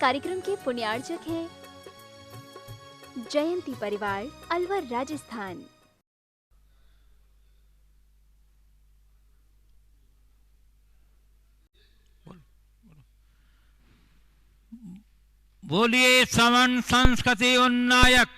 कार्यक्रम के पुण्यार्चक हैं जयंती परिवार, अलवर, राजस्थान। बोलिए श्रवण संस्कृति उन्नायक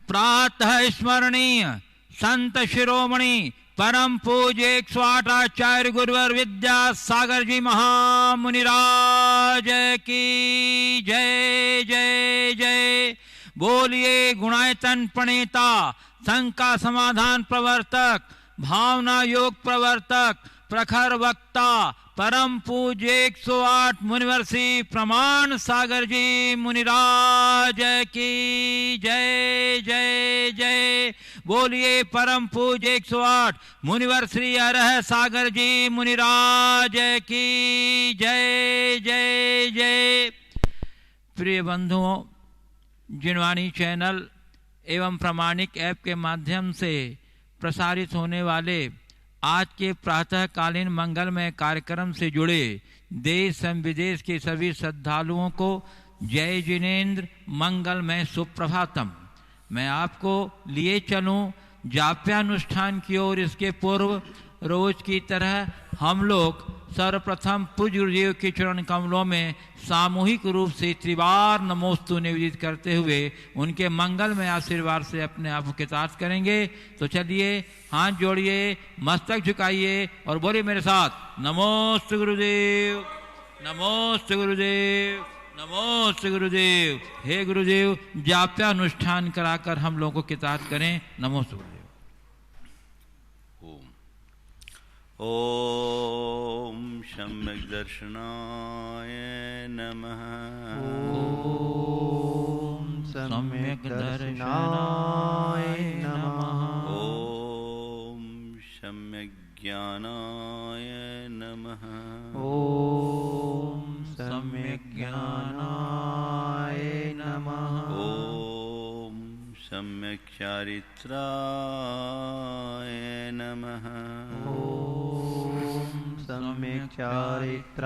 प्रातः स्मरणीय संत शिरोमणि परम पूज्य 108 आचार्य गुरुवर विद्यासागर जी महामुनिराज की जय जय जय। बोलिए गुणायतन प्रणेता, शंका समाधान प्रवर्तक, भावना योग प्रवर्तक, प्रखर वक्ता, परम पूज्य 108 मुनिवर्षी प्रमाण सागर जी मुनिराज की जय जय जय। बोलिए परम पूज्य 108 मुनिवर्षी अरह सागर जी मुनिराज की जय जय जय। प्रिय बंधुओं, जिनवाणी चैनल एवं प्रामाणिक ऐप के माध्यम से प्रसारित होने वाले आज के प्रातःकालीन मंगलमय कार्यक्रम से जुड़े देश एवं विदेश के सभी श्रद्धालुओं को जय जिनेन्द्र, मंगलमय सुप्रभातम। मैं आपको लिए चलूं जाप्यानुष्ठान की ओर। इसके पूर्व रोज की तरह हम लोग सर्वप्रथम पूज्य गुरुदेव के चरण कमलों में सामूहिक रूप से त्रिवार नमोस्तु निवेदित करते हुए उनके मंगलमय आशीर्वाद से अपने आप को कृतार्थ करेंगे। तो चलिए हाथ जोड़िए, मस्तक झुकाइए और बोलिए मेरे साथ नमोस्तु गुरुदेव, नमोस्तु गुरुदेव, नमोस्तु गुरुदेव। हे गुरुदेव, जाप्यानुष्ठान कराकर हम लोगों को कृतार्थ करें। नमोस्तु गुरुदेव। ओम सम्यक दर्शनाय नमः। ओम सम्यक दर्शनाय नमः। ओम सम्यक ज्ञानाय नमः। ओम सम्यक ज्ञानाय नमः। ओम सम्यक चारित्राय नमः। सम्यक चारित्राय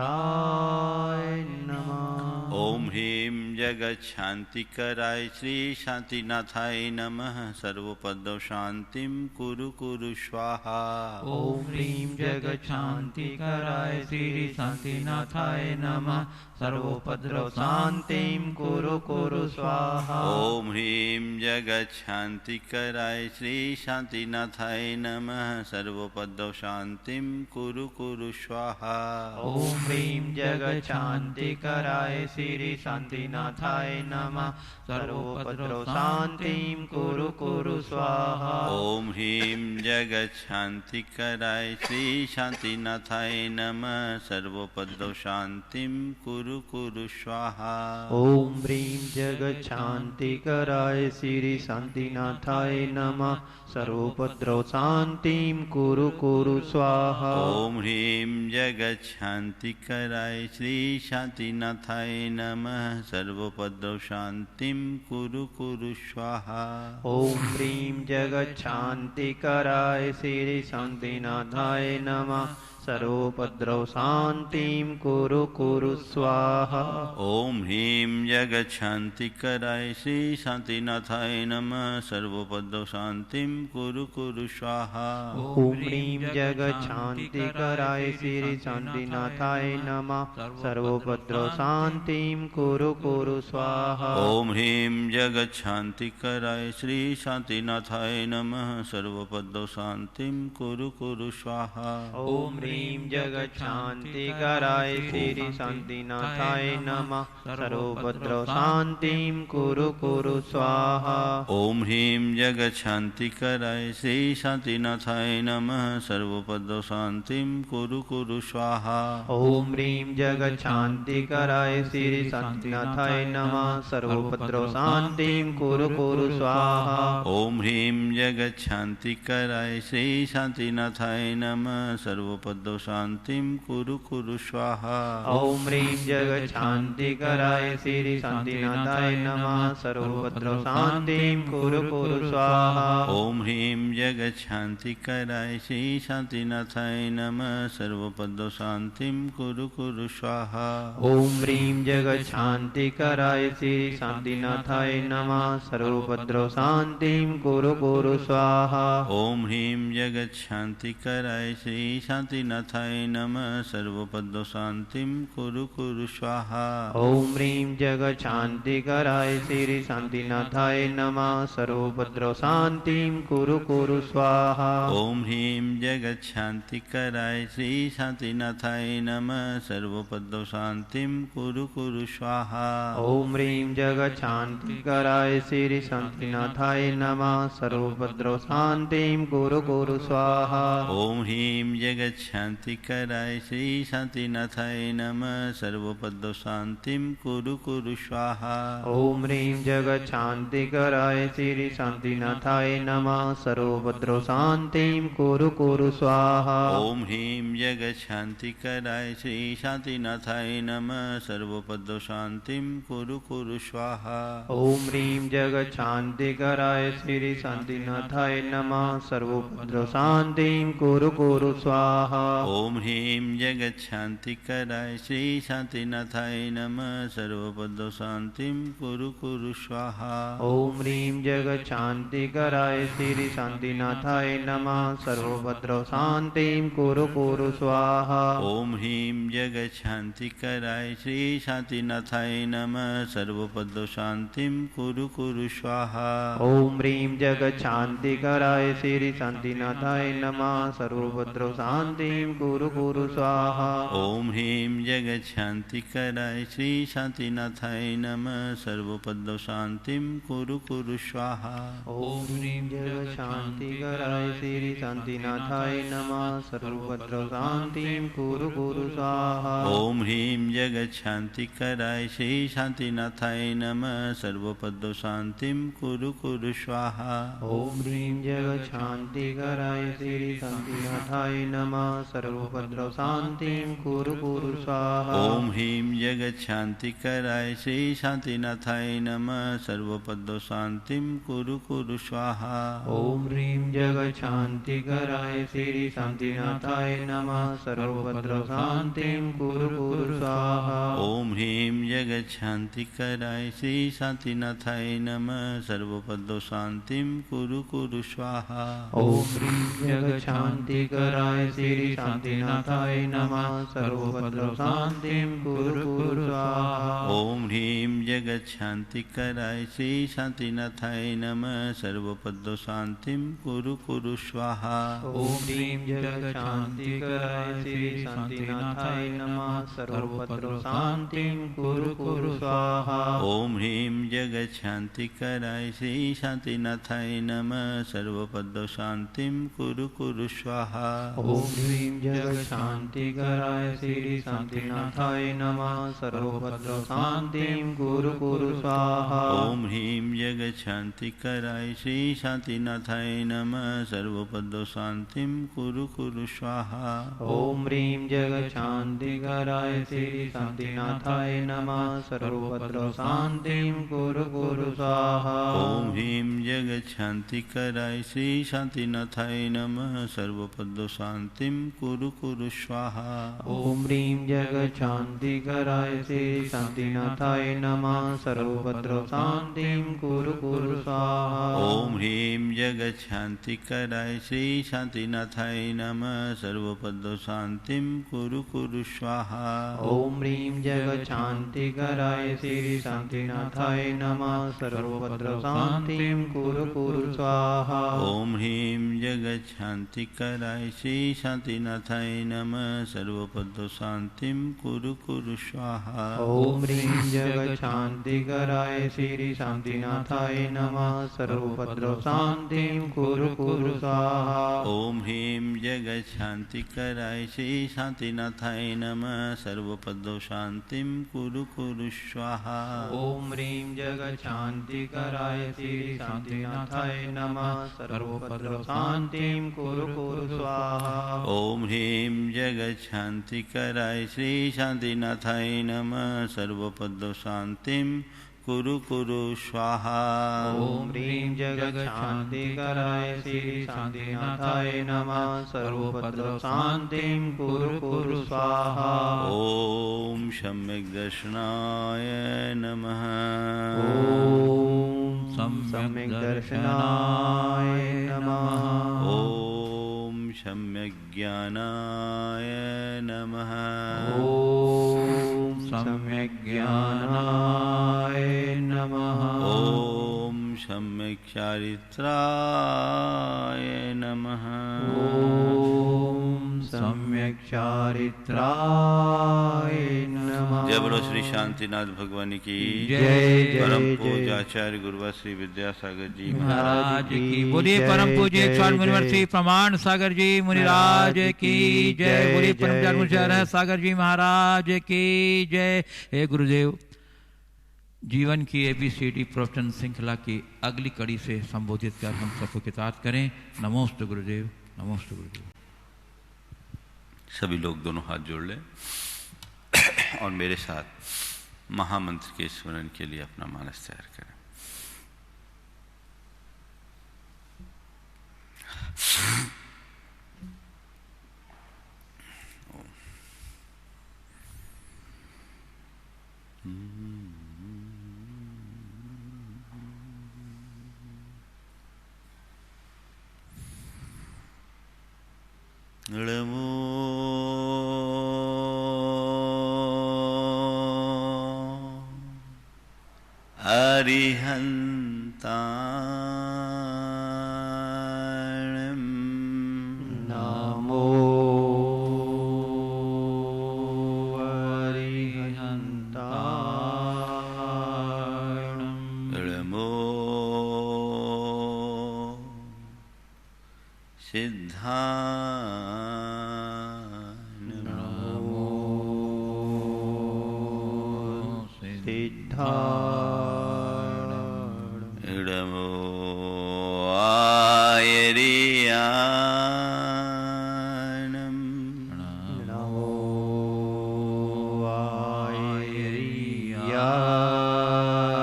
नमः। ओम ह्रीं जगत शांतिकराय श्री शांतिनाथाय नमः। सर्वोपद्रव शांतिं कुरु कुरु स्वाहा। ओम ह्रीं जगत शांतिकराय श्री शांतिनाथाय नमः। सर्वोपद्रव शांतिं कुरु कुरु स्वाहा। ओम ह्रीं जगत शांतिकराय श्री शांतिनाथाय नमः। सर्वोपद्रव शांतिं कुरु कुरु स्वाहा। ओम ह्रीं जगत शांतिकराय श्री शांतिनाथाय नमः। सर्वोपद्रव शांतिं कुरु कुरु स्वाहा। ओम ह्रीं जगत शांतिकराय श्री शांतिनाथाय नमः। सर्वोपद्रव शांतिं कुरु कुरु स्वाहा। ओम ह्रीं जगत शांतिकराय श्री शांतिनाथाय नमः। सर्वोपद्रव शांतिं कुरु कुरु स्वाहा। ओम ह्रीं जगत शांतिकराय श्री शांतिनाथाय नमः। सर्वोपद्रव शांतिं कुरु कुरु स्वाहा। ओम ह्रीं जगत शांतिकराय श्री शांतिनाथाय नमः। सर्वोपद्रव शांतिं कुरु कुरु स्वाहा। ओम ह्रीं जगत शांतिकराय श्री शांतिनाथाय नमः। सर्वोपद्रव शांतिं कुरु कुरु स्वाहा। ओम ह्रीं जगत शांतिकराय श्री शांतिनाथाय नमः। सर्वोपद्रव शांतिं कुरु कुरु स्वाहा। ओम ह्रीं जगत शांतिकराय श्री शांतिनाथाय नमः। सर्वोपद्रव शांतिं कुरु कुरु स्वाहा। ओम ह्रीं जगत शांतिकराय श्री शांतिनाथाय नमः। सर्वोपद्रव शांतिं कुरु कुरु स्वाहा। ओम ह्रीं जगत शांतिकराय श्री शांतिनाथाय नमः। सर्वोपद्रव शांतिं कुरु कुरु स्वाहा। ओम ह्रीं जगत शांतिकराय श्री शांतिनाथाय नमः। सर्वोपद्रव शांतिं कुरु कुरु स्वाहा। ओम ह्रीं जगत शांतिकराय श्री शांतिनाथाय नमः। सर्वोपद्रव सर्वपद्यो शान्तिं कुरु कुरु स्वाहा। ॐ ह्रीं जगच्छान्तिकराय श्री शान्तिनाथाय नमः सर्वभद्रो शान्तिं कुरु कुरु स्वाहा। ॐ ह्रीं जगच्छान्तिकराय श्री शान्तिनाथाय नमः सर्वपद्यो शान्तिं कुरु कुरु स्वाहा। ॐ ह्रीं जगच्छान्तिकराय श्री शान्तिनाथाय नमः सर्वभद्रो शान्तिं कुरु कुरु स्वाहा। ॐ ह्रीं जगच्छान्तिकराय श्री शान्तिनाथाय नमः सर्वपद्यो शान्तिं कुरु कुरु स्वाहा। ॐ ह्रीं जगच्छान्तिकराय श्री शान्तिनाथाय नमः सर्वभद्रो शान्तिं कुरु कुरु स्वाहा। ॐ ह्रीं जगच्छान्तिकराय श्री शान्तिनाथाय नमः सर्वपद्यो शान्तिं कुरु कुरु स्वाहा। ॐ ह्रीं जगच्छान्तिकराय श्री शान्तिनाथाय नमः सर्वभद्रो शान्तिं कुरु कुरु स्वाहा। ॐ ह्रीं जगच्छान्तिकराय श्री शान्तिनाथाय नमः सर्वपद्यो शान्तिं कुरु कुरु स्वाहा। ॐ ह्रीं जगच्छान्तिकराय श्री शान्तिनाथाय नमः सर्वभद्रो शान्तिं कुरु कुरु स्वाहा। ॐ ह्रीं जगच्छान्तिकराय श्री शान्तिनाथाय नमः सर्वपद्यो शान्तिं कुरु कुरु स्वाहा। ॐ ह्रीं जगच्छान्तिकराय श्री शान्तिनाथाय नमः सर्वभद्रो शान्तिं कुरु कुरु स्वाहा। ॐ ह्रीं जगच्छान्तिकराय श्री शान्तिनाथाय नमः सर्वपद्यो शान्तिं कुरु कुरु स्वाहा। ॐ ह्रीं जगच्छान्तिकराय श्री शान्तिनाथाय नमः सर्वभद्रो शान्तिं कुरु कुरु स्वाहा। ॐ ह्रीं जगच्छान्तिकराय श्री शान्तिनाथाय नमः सर्वपद्यो शान्तिं कुरु कुरु स्वाहा। ॐ ह्रीं जगच्छान्तिकराय श्री शान्तिनाथाय नमः सर्वभद्रो शान्तिं कुरु कुरु स्वाहा। ॐ ह्रीं जगच्छान्तिकराय श्री शान्तिनाथाय नमः सर्वपद्यो शान्तिं कुरु कुरु स्वाहा। ॐ ह्रीं जगच्छान्तिकराय श्री शान्तिनाथाय नमः सर्वभद्रो शान्तिं कुरु कुरु स्वाहा। ॐ ह्रीं जगच्छान्तिकराय श्री शान्तिनाथाय नमः सर्वपद्यो शान्तिं कुरु कुरु स्वाहा। ॐ ह्रीं जगच्छान्तिकराय श्री शान्तिनाथाय नमः सर्वभद्रो शान्तिं कुरु कुरु स्वाहा। ॐ ह्रीं जगच्छान्तिकराय श्री शान्तिनाथाय नमः सर्वपद्यो शान्तिं कुरु कुरु स्वाहा। ॐ ह्रीं जगच्छान्तिकराय श्री शान्तिनाथाय नमः सर्वभद्रो शान्तिं कुरु कुरु स्वाहा। ॐ ह्रीं जगच्छान्तिकराय श्री शान्तिनाथाय नमः सर्वपद्यो शान्तिं कुरु कुरु स्वाहा। ॐ ह्रीं जगच्छान्तिकराय श्री शान्तिनाथाय नमः सर्वभद्रो शान्तिं कुरु कुरु स्वाहा। ॐ ह्रीं जगच्छान्तिकराय श्री शान्तिनाथाय नमः सर्वपद्यो शान्तिं कुरु कुरु स्वाहा। ॐ ह्रीं जगच्छान्तिकराय श्री शान्तिनाथाय नमः सर्वभद्रो शान्तिं कुरु कुरु स्वाहा। ॐ ह्रीं जगच्छान्तिकराय श्री शान्तिनाथाय नमः सर्वपद्यो शान्तिं कुरु कुरु स्वाहा। ॐ ह्रीं जगच्छान्तिकराय श्री शान्तिनाथाय नमः सर्वभद्रो शान्तिं कुरु कुरु स्वाहा। ॐ ह्रीं जगच्छान्तिकराय श्री शान्तिनाथाय नमः सर्वपद्यो शान्तिं कुरु कुरु स्वाहा। ॐ ह्रीं जगच्छान्तिकराय श्री शान्तिनाथाय नमः सर्वभद्रो शान्तिं कुरु कुरु स्वाहा। ॐ ह्रीं जगच्छान्तिकराय श्री शान्तिनाथाय नमः सर्वपद्यो शान्तिं कुरु कुरु स्वाहा। ॐ ह्रीं जगच्छान्तिकराय श्री शान्तिनाथाय नमः सर्वभद्रो शान्तिं कुरु कुरु स्वाहा। ॐ ह्रीं जगच्छान्तिकराय श्री शान्तिनाथाय नमः सर्वपद्यो शान्तिं कुरु कुरु स्वाहा। ॐ ह्रीं जगच्छान्तिकराय श्री शान्तिनाथाय नमः सर्वभद्रो शान्तिं कुरु कुरु स्वाहा। ॐ ह्रीं जगच्छान्तिकराय श्री शान्तिनाथाय नमः सर्वपद्यो शान्तिं कुरु कुरु स्वाहा। ॐ ह्रीं जगच्छान्तिकराय श्री शान्तिनाथाय नमः सर्वभद्रो शान्तिं कुरु कुरु स्वाहा। ॐ ह्रीं जगच्छान्तिकराय श्री शान्तिनाथाय नमः सर्वपद्यो शान्तिं कुरु कुरु स्वाहा। ॐ ह्रीं जगच्छान्तिकराय श्री शान्तिनाथाय नमः सर्वभद्रो शान्तिं कुरु कुरु स्वाहा। ओम ह्रीं जगच्छान्तिकराय श्री शांतिनाथाय नमः सर्वपद शांतिं कुरु कुरु स्वाहा। ओम ह्रीं जगच्छान्तिकराय श्री शांतिनाथाय नमः सर्वोपद्रव शांतिं कुरु कुरु स्वाहा। ओम सम्यक दर्शनाय नमः। ओम सम्यक दर्शनाय नमः। ओम सम्यक ज्ञानाय नमः। ओम सम्यक ज्ञानाय नमः। ओम सम्यक चारित्राय नमः। ओम सम्यक चारित्राय नमः। जय बोलो श्री शांतिनाथ भगवान की जय जय परम जय। पूज्याचार्य गुरुवर श्री विद्यासागर जी महाराज की बोलिए। परम पूज्य स्वामी मुनिवर श्री प्रमाण सागर जी मुनिराज की जय। बोलिए परम पूज्य सागर जी महाराज की जय। हे गुरुदेव, जीवन की ABCD प्रवचन श्रृंखला की अगली कड़ी से संबोधित कर हम सबको कृतार्थ करें। नमोस्तु गुरुदेव, नमोस्तु गुरुदेव। सभी लोग दोनों हाथ जोड़ लें और मेरे साथ महामंत्र के स्मरण के लिए अपना मानस तैयार करें। नमो अरिहन्ताणं नमो अरिहन्ताणं नमो सिद्धा नमो आयर्याणं नमो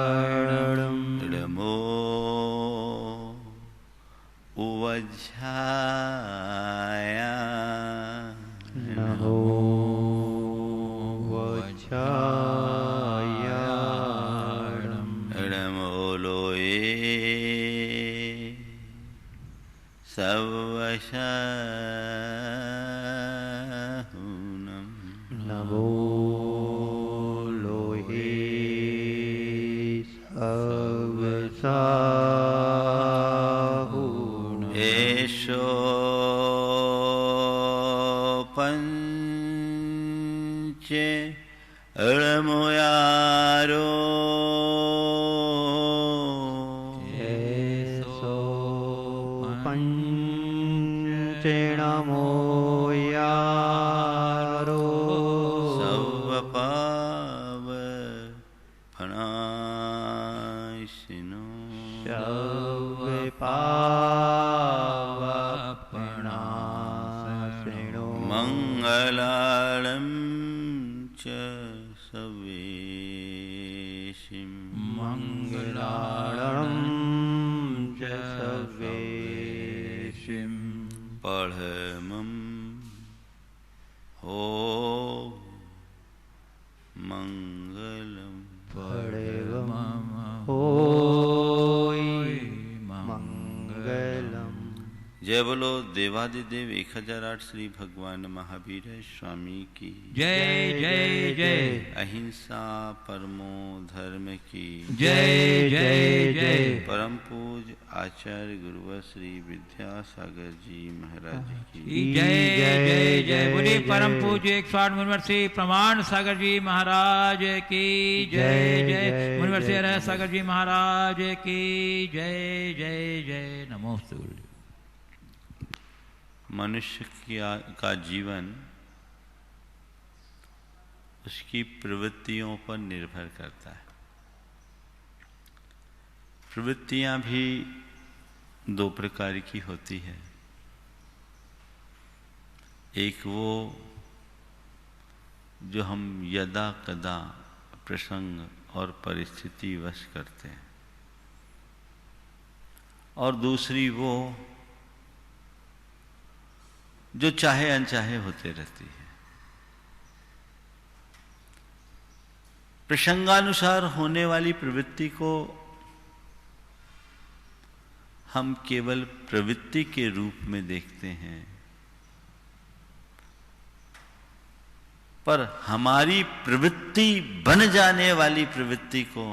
आयर्याणं नमो उवज्झाय नमो वज्झायाणं नमो लोये सर्वशहुनं नमो लोहे सर्वसाहुनं एषो पञ्चे अळमुयारो एषो पञ्चेणमो यारो सर्वपावपणाशिनो सर्वपावपणाशिनो मङ्गलालं च सवेशिं मङ्गलाळं च सर्वेशिं पढमं हो मङ्गलम् पडेवं होय मङ्गलम्। जय बोलो देवादिदेव 1008 श्री भगवान महावीर स्वामी की जय जय जय। अहिंसा परमो धर्म की जय जय जय। परम पूज आचार्य गुरुवर श्री विद्यासागर जी महाराज की जय जय जय। बोलिए परम पूज्य 108 मुनिवर श्री प्रमाण सागर जी महाराज की जय जय। मुनिवर श्री हरे सागर जी महाराज की जय जय जय। नमोस्तु गुरुदेव। मनुष्य का जीवन उसकी प्रवृत्तियों पर निर्भर करता है। प्रवृत्तियां भी 2 प्रकार की होती है। एक वो जो हम यदा कदा प्रसंग और परिस्थिति वश करते हैं, और दूसरी वो जो चाहे अनचाहे होते रहती है। प्रसंगानुसार होने वाली प्रवृत्ति को हम केवल प्रवृत्ति के रूप में देखते हैं, पर हमारी प्रवृत्ति बन जाने वाली प्रवृत्ति को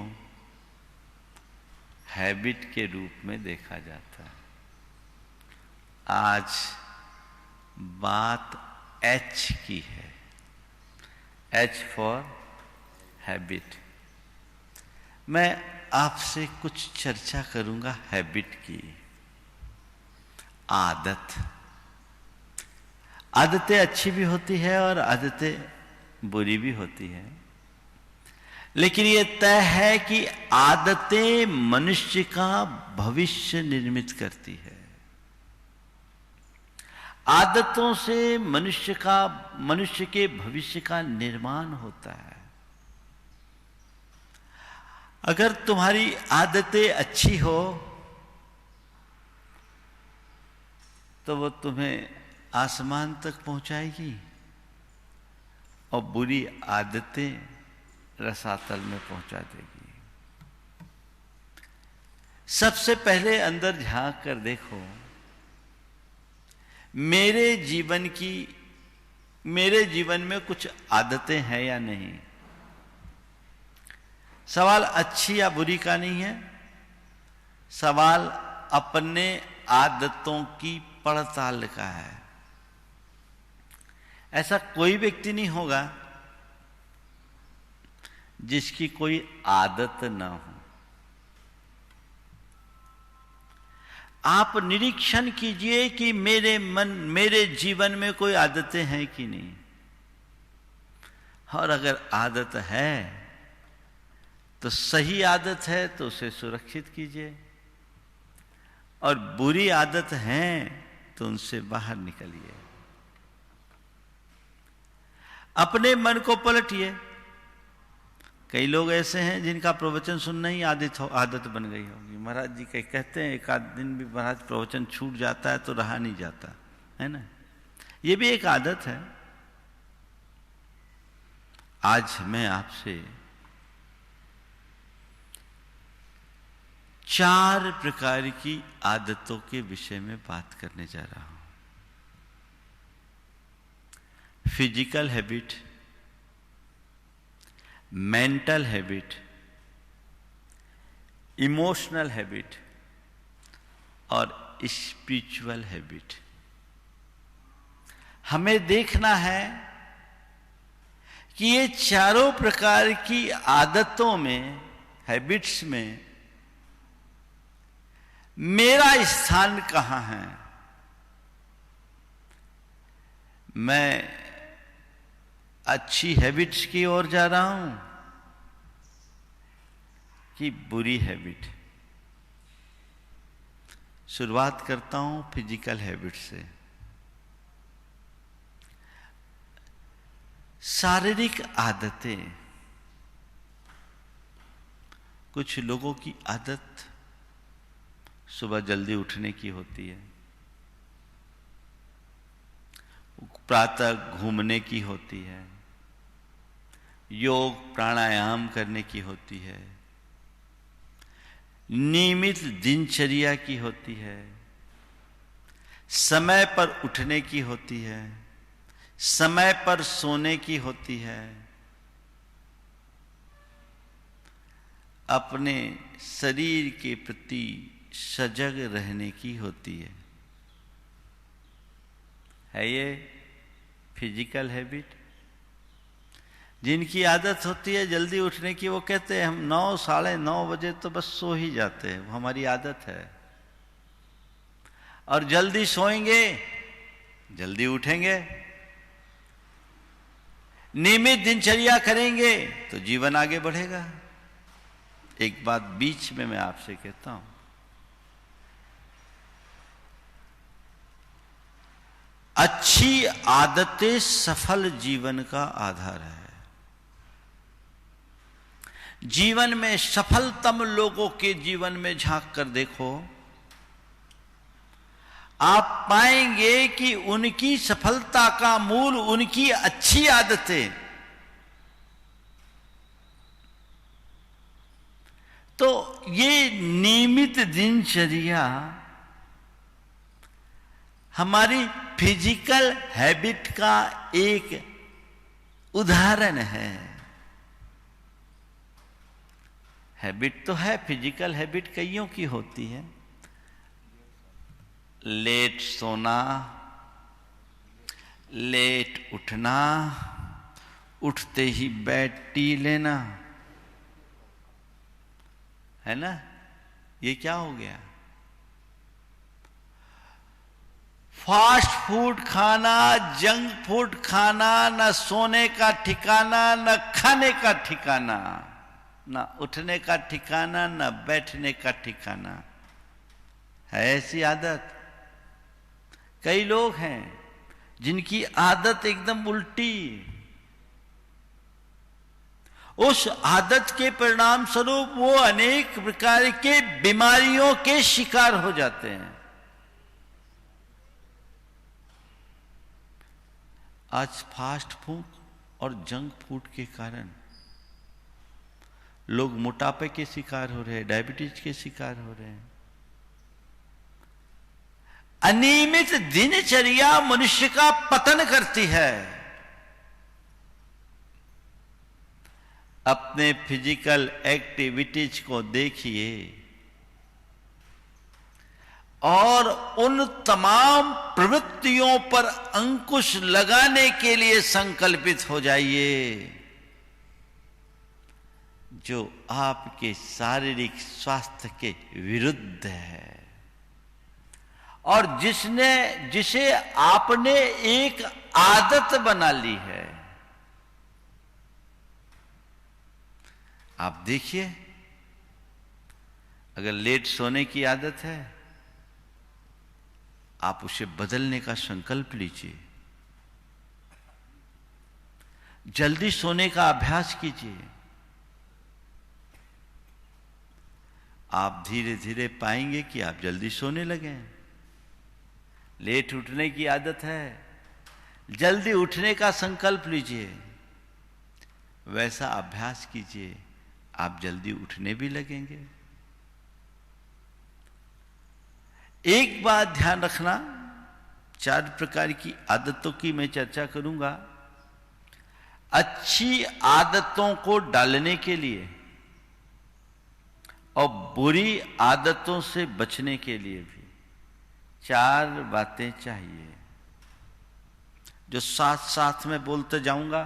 हैबिट के रूप में देखा जाता है। आज बात एच की है, एच फॉर हैबिट। मैं आपसे कुछ चर्चा करूंगा हैबिट की। आदत, आदतें अच्छी भी होती है और आदतें बुरी भी होती है, लेकिन यह तय है कि आदतें मनुष्य का भविष्य निर्मित करती है। आदतों से मनुष्य के भविष्य का निर्माण होता है। अगर तुम्हारी आदतें अच्छी हो तो वो तुम्हें आसमान तक पहुंचाएगी, और बुरी आदतें रसातल में पहुंचा देगी। सबसे पहले अंदर झांक कर देखो, मेरे जीवन में कुछ आदतें हैं या नहीं। सवाल अच्छी या बुरी का नहीं है, सवाल अपने आदतों की पड़ताल का है। ऐसा कोई व्यक्ति नहीं होगा जिसकी कोई आदत ना हो। आप निरीक्षण कीजिए कि मेरे जीवन में कोई आदतें हैं कि नहीं, और अगर आदत है तो सही आदत है तो उसे सुरक्षित कीजिए, और बुरी आदत है तो उनसे बाहर निकलिए। अपने मन को पलटिए। कई लोग ऐसे हैं जिनका प्रवचन सुनना ही आदत बन गई होगी। महाराज जी कहते हैं एक आध दिन भी महाराज प्रवचन छूट जाता है तो रहा नहीं जाता है ना। ये भी एक आदत है। आज मैं आपसे 4 प्रकार की आदतों के विषय में बात करने जा रहा हूं। Physical habit, mental habit, emotional habit और स्पिरिचुअल हैबिट। हमें देखना है कि ये चारों प्रकार की आदतों में, हैबिट्स में मेरा स्थान कहां है। मैं अच्छी हैबिट्स की ओर जा रहा हूं कि बुरी हैबिट। शुरुआत करता हूं फिजिकल हैबिट से। शारीरिक आदतें। कुछ लोगों की आदत सुबह जल्दी उठने की होती है, प्रातः घूमने की होती है, योग प्राणायाम करने की होती है, नियमित दिनचर्या की होती है, समय पर उठने की होती है, समय पर सोने की होती है, अपने शरीर के प्रति सजग रहने की होती है ये फिजिकल हैबिट। जिनकी आदत होती है जल्दी उठने की, वो कहते हैं हम 9, साढ़े 9 बजे तो बस सो ही जाते हैं, वो हमारी आदत है। और जल्दी सोएंगे, जल्दी उठेंगे, नियमित दिनचर्या करेंगे तो जीवन आगे बढ़ेगा। एक बात बीच में मैं आपसे कहता हूं, अच्छी अच्छी आदतें सफल जीवन का आधार है। जीवन में सफलतम लोगों के जीवन में झांक कर देखो, आप पाएंगे कि उनकी सफलता का मूल उनकी अच्छी आदतें। तो ये नियमित दिनचर्या हमारी फिजिकल हैबिट का एक उदाहरण है। हैबिट तो है, फिजिकल हैबिट कईयों की होती है। लेट सोना, लेट उठना, उठते ही बेड टी लेना, है ना? ये क्या हो गया? फास्ट फूड खाना, जंक फूड खाना, न सोने का ठिकाना, न खाने का ठिकाना, न उठने का ठिकाना, न बैठने का ठिकाना है। ऐसी आदत कई लोग हैं जिनकी आदत एकदम उल्टी। उस आदत के परिणाम स्वरूप वो अनेक प्रकार के बीमारियों के शिकार हो जाते हैं। आज फास्ट फूड और जंक फूड के कारण लोग मोटापे के शिकार हो रहे हैं, डायबिटीज के शिकार हो रहे हैं। अनियमित दिनचर्या मनुष्य का पतन करती है। अपने फिजिकल एक्टिविटीज को देखिए और उन तमाम प्रवृत्तियों पर अंकुश लगाने के लिए संकल्पित हो जाइए जो आपके शारीरिक स्वास्थ्य के विरुद्ध है और जिसे आपने एक आदत बना ली है। आप देखिए, अगर लेट सोने की आदत है, आप उसे बदलने का संकल्प लीजिए। जल्दी सोने का अभ्यास कीजिए। आप धीरे धीरे पाएंगे कि आप जल्दी सोने लगे। लेट उठने की आदत है, जल्दी उठने का संकल्प लीजिए, वैसा अभ्यास कीजिए, आप जल्दी उठने भी लगेंगे। एक बात ध्यान रखना, 4 प्रकार की आदतों की मैं चर्चा करूंगा। अच्छी आदतों को डालने के लिए और बुरी आदतों से बचने के लिए भी 4 बातें चाहिए, जो साथ साथ में बोलते जाऊंगा,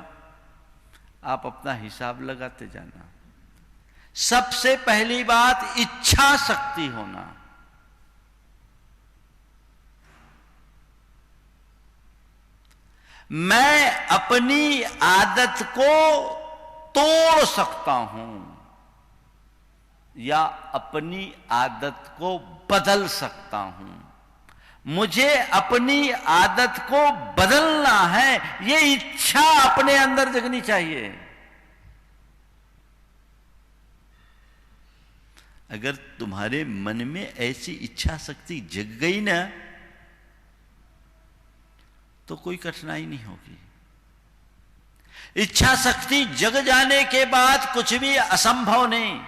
आप अपना हिसाब लगाते जाना। सबसे पहली बात, इच्छा शक्ति होना। मैं अपनी आदत को तोड़ सकता हूं या अपनी आदत को बदल सकता हूं। मुझे अपनी आदत को बदलना है, ये इच्छा अपने अंदर जगनी चाहिए। अगर तुम्हारे मन में ऐसी इच्छा शक्ति जग गई ना, तो कोई कठिनाई नहीं होगी। इच्छा शक्ति जग जाने के बाद कुछ भी असंभव नहीं,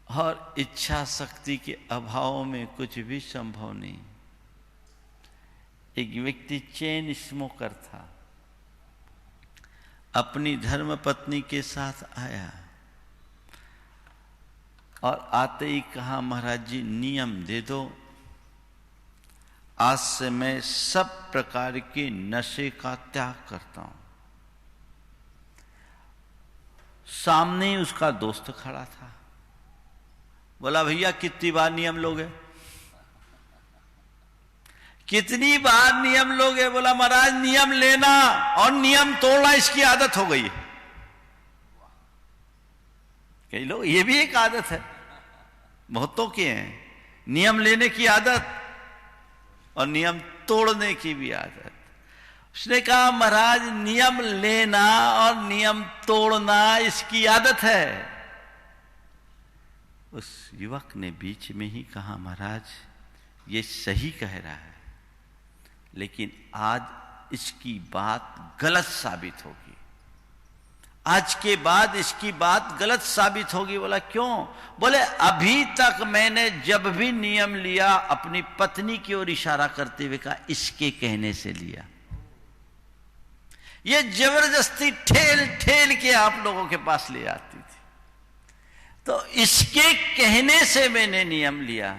और इच्छा शक्ति के अभाव में कुछ भी संभव नहीं। एक व्यक्ति चेन स्मोकर था, अपनी धर्म पत्नी के साथ आया और आते ही कहा, महाराज जी नियम दे दो, आज से मैं सब प्रकार के नशे का त्याग करता हूं। सामने उसका दोस्त खड़ा था, बोला भैया कितनी बार नियम लोगे, कितनी बार नियम लोगे? बोला महाराज नियम लेना और नियम तोड़ना इसकी आदत हो गई है। कई लोग, ये भी एक आदत है, बहुतों की है, नियम लेने की आदत। और नियम तोड़ने की भी आदत। उसने कहा महाराज नियम लेना और नियम तोड़ना इसकी आदत है। उस युवक ने बीच में ही कहा महाराज ये सही कह रहा है, लेकिन आज इसकी बात गलत साबित होगी, आज के बाद इसकी बात गलत साबित होगी। बोला क्यों? बोले अभी तक मैंने जब भी नियम लिया अपनी पत्नी की ओर इशारा करते हुए कहा इसके कहने से लिया। ये जबरदस्ती ठेल ठेल के आप लोगों के पास ले आती थी, तो इसके कहने से मैंने नियम लिया।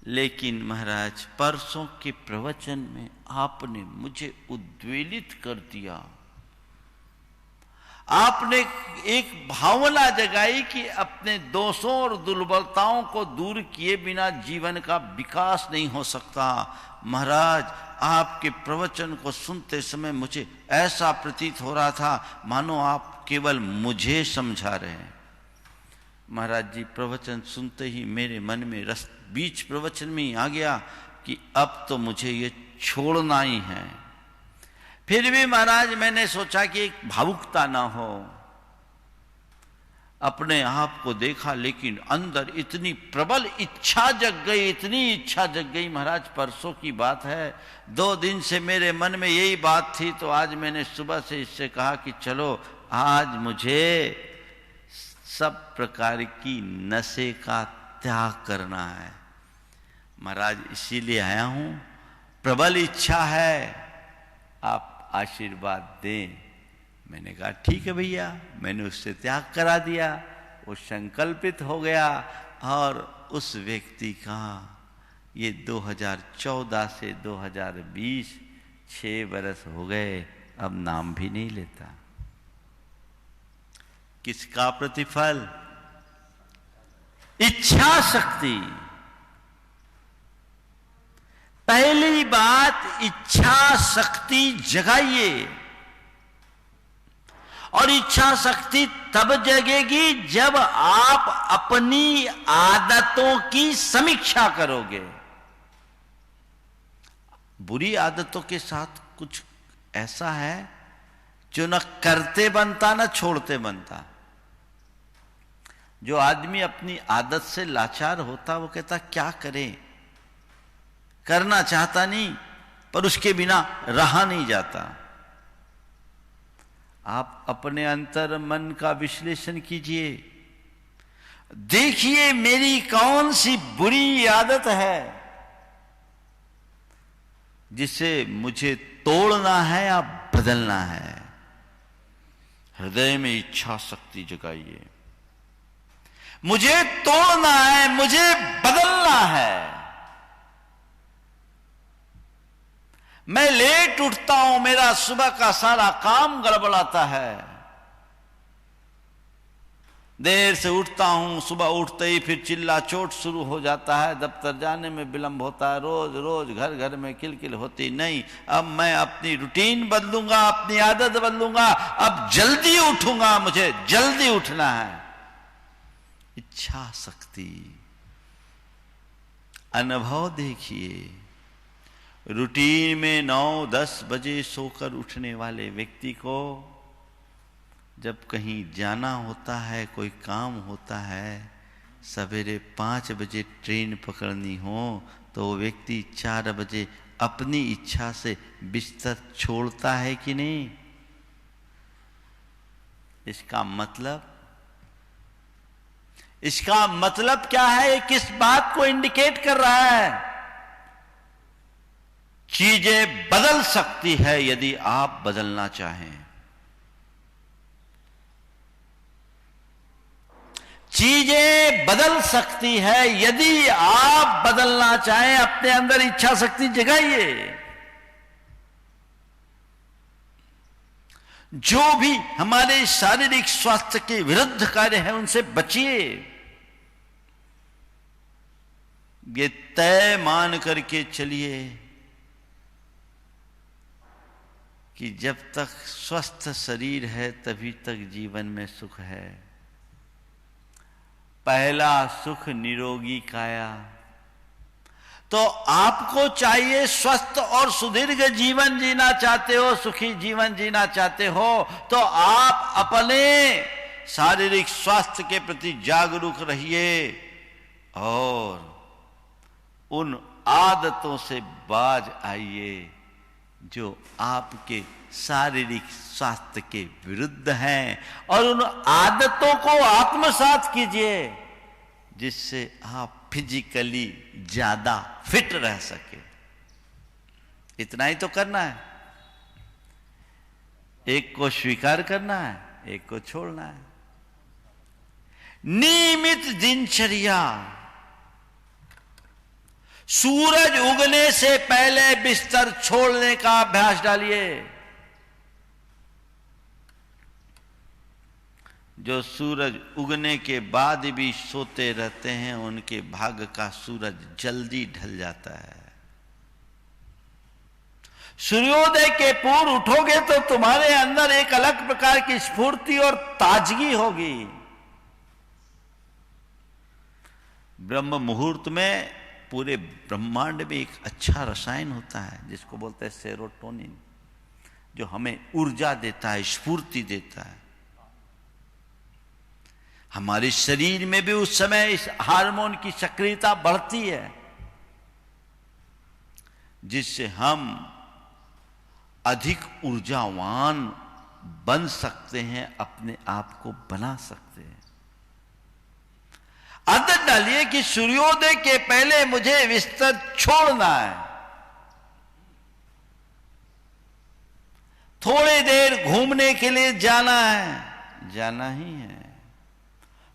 लेकिन महाराज परसों के प्रवचन में आपने मुझे उद्वेलित कर दिया। आपने एक भावना जगाई कि अपने दोषों और दुर्बलताओं को दूर किए बिना जीवन का विकास नहीं हो सकता। महाराज आपके प्रवचन को सुनते समय मुझे ऐसा प्रतीत हो रहा था मानो आप केवल मुझे समझा रहे हैं। महाराज जी प्रवचन सुनते ही मेरे मन में रस बीच प्रवचन में ही आ गया कि अब तो मुझे ये छोड़ना ही है। फिर भी महाराज मैंने सोचा कि एक भावुकता ना हो, अपने आप को देखा, लेकिन अंदर इतनी प्रबल इच्छा जग गई, इतनी इच्छा जग गई। महाराज परसों की बात है, 2 दिन से मेरे मन में यही बात थी, तो आज मैंने सुबह से इससे कहा कि चलो आज मुझे सब प्रकार की नशे का त्याग करना है। महाराज इसीलिए आया हूं, प्रबल इच्छा है, आप आशीर्वाद दें। मैंने कहा ठीक है भैया। मैंने उससे त्याग करा दिया, वो संकल्पित हो गया और उस व्यक्ति का ये 2014 से 2020 6 बरस हो गए, अब नाम भी नहीं लेता। किसका प्रतिफल? इच्छा शक्ति। पहली बात इच्छा शक्ति जगाइए, और इच्छा शक्ति तब जगेगी जब आप अपनी आदतों की समीक्षा करोगे। बुरी आदतों के साथ कुछ ऐसा है जो न करते बनता न छोड़ते बनता। जो आदमी अपनी आदत से लाचार होता वो कहता क्या करें, करना चाहता नहीं, पर उसके बिना रहा नहीं जाता। आप अपने अंतर मन का विश्लेषण कीजिए, देखिए मेरी कौन सी बुरी आदत है जिसे मुझे तोड़ना है या बदलना है। हृदय में इच्छा शक्ति जगाइए, मुझे तोड़ना है, मुझे बदलना है। मैं लेट उठता हूं, मेरा सुबह का सारा काम गड़बड़ाता है। देर से उठता हूं, सुबह उठते ही फिर चिल्ला चोट शुरू हो जाता है, दफ्तर जाने में विलंब होता है, रोज रोज घर घर में किलकिल होती। नहीं, अब मैं अपनी रूटीन बदलूंगा, अपनी आदत बदलूंगा, अब जल्दी उठूंगा, मुझे जल्दी उठना है। इच्छा शक्ति। अनुभव देखिए, रूटीन में 9-10 बजे सोकर उठने वाले व्यक्ति को जब कहीं जाना होता है, कोई काम होता है, सवेरे 5 बजे ट्रेन पकड़नी हो, तो वो व्यक्ति 4 बजे अपनी इच्छा से बिस्तर छोड़ता है कि नहीं? इसका मतलब क्या है? किस बात को इंडिकेट कर रहा है? चीजें बदल सकती है यदि आप बदलना चाहें। चीजें बदल सकती है यदि आप बदलना चाहें। अपने अंदर इच्छा शक्ति जगाइए। जो भी हमारे शारीरिक स्वास्थ्य के विरुद्ध कार्य है उनसे बचिए। ये तय मान करके चलिए कि जब तक स्वस्थ शरीर है तभी तक जीवन में सुख है। पहला सुख निरोगी काया, तो आपको चाहिए स्वस्थ और सुदीर्घ जीवन जीना चाहते हो, सुखी जीवन जीना चाहते हो, तो आप अपने शारीरिक स्वास्थ्य के प्रति जागरूक रहिए और उन आदतों से बाज आइए जो आपके शारीरिक स्वास्थ्य के विरुद्ध हैं, और उन आदतों को आत्मसात कीजिए जिससे आप फिजिकली ज्यादा फिट रह सके। इतना ही तो करना है। एक को स्वीकार करना है, एक को छोड़ना है। नियमित दिनचर्या, सूरज उगने से पहले बिस्तर छोड़ने का अभ्यास डालिए। जो सूरज उगने के बाद भी सोते रहते हैं, उनके भाग्य का सूरज जल्दी ढल जाता है। सूर्योदय के पूर्व उठोगे तो तुम्हारे अंदर एक अलग प्रकार की स्फूर्ति और ताजगी होगी। ब्रह्म मुहूर्त में पूरे ब्रह्मांड में एक अच्छा रसायन होता है जिसको बोलते हैं सेरोटोनिन, जो हमें ऊर्जा देता है, स्फूर्ति देता है। हमारे शरीर में भी उस समय इस हार्मोन की सक्रियता बढ़ती है, जिससे हम अधिक ऊर्जावान बन सकते हैं, अपने आप को बना सकते हैं। आदत डालिए कि सूर्योदय के पहले मुझे बिस्तर छोड़ना है। थोड़ी देर घूमने के लिए जाना है, जाना ही है।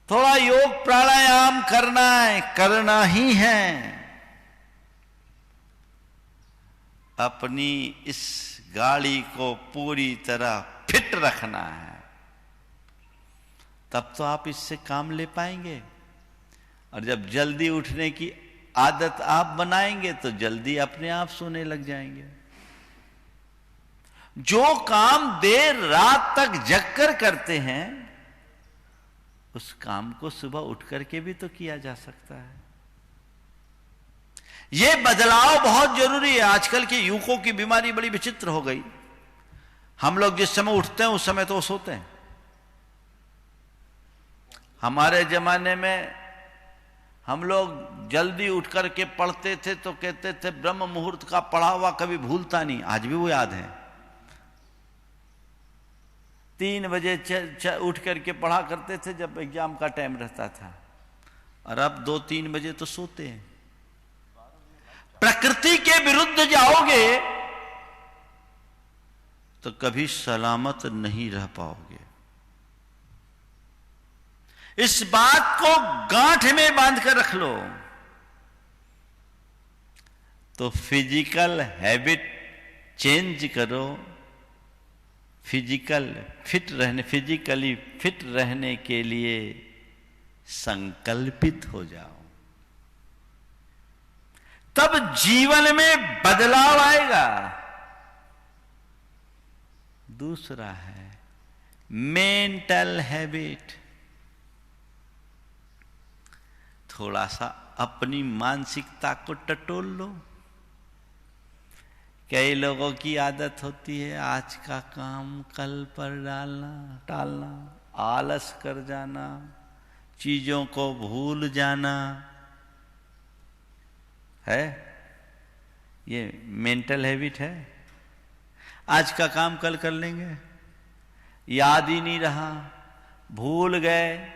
थोड़ा योग प्राणायाम करना है, करना ही है। अपनी इस गाड़ी को पूरी तरह फिट रखना है, तब तो आप इससे काम ले पाएंगे। और जब जल्दी उठने की आदत आप बनाएंगे तो जल्दी अपने आप सोने लग जाएंगे। जो काम देर रात तक जगकर करते हैं, उस काम को सुबह उठ करके भी तो किया जा सकता है। यह बदलाव बहुत जरूरी है। आजकल के युवकों की बीमारी बड़ी विचित्र हो गई। हम लोग जिस समय उठते हैं उस समय तो सोते हैं। हमारे जमाने में हम लोग जल्दी उठ करके पढ़ते थे तो कहते थे ब्रह्म मुहूर्त का पढ़ा हुआ कभी भूलता नहीं। आज भी वो याद है। 3 बजे उठ करके पढ़ा करते थे जब एग्जाम का टाइम रहता था, और अब 2-3 बजे तो सोते हैं। प्रकृति के विरुद्ध जाओगे तो कभी सलामत नहीं रह पाओगे। इस बात को गांठ में बांध कर रख लो। तो फिजिकल हैबिट चेंज करो। फिजिकली फिट रहने के लिए संकल्पित हो जाओ, तब जीवन में बदलाव आएगा। दूसरा है मेंटल हैबिट। थोड़ा सा अपनी मानसिकता को टटोल लो। कई लोगों की आदत होती है आज का काम कल पर टालना, आलस कर जाना, चीजों को भूल जाना है। ये मेंटल हैबिट है। आज का काम कल कर लेंगे, याद ही नहीं रहा, भूल गए,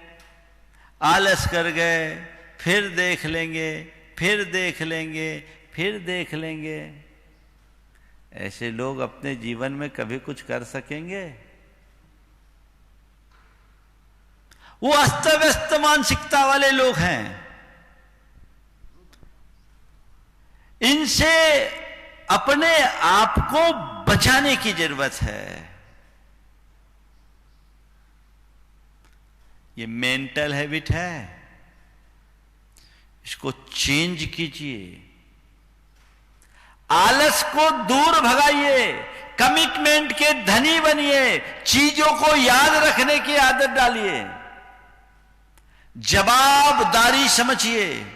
आलस कर गए, फिर देख लेंगे, फिर देख लेंगे, फिर देख लेंगे। ऐसे लोग अपने जीवन में कभी कुछ कर सकेंगे? वो अस्त व्यस्त मानसिकता वाले लोग हैं। इनसे अपने आप को बचाने की जरूरत है। ये मेंटल हैबिट है, इसको चेंज कीजिए। आलस को दूर भगाइए, कमिटमेंट के धनी बनिए, चीजों को याद रखने की आदत डालिए, जवाबदारी समझिए।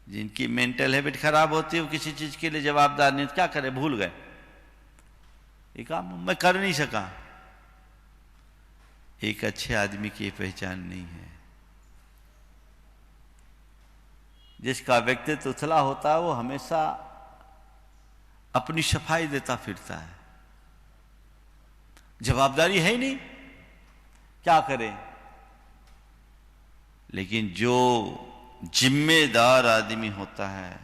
जिनकी मेंटल हैबिट खराब होती है वो किसी चीज के लिए जवाबदार नहीं, क्या करे, भूल गए, ये काम मैं कर नहीं सका। एक अच्छे आदमी की पहचान नहीं है। जिसका व्यक्तित्व उथला होता है वो हमेशा अपनी सफाई देता फिरता है, जवाबदारी है ही नहीं, क्या करें। लेकिन जो जिम्मेदार आदमी होता है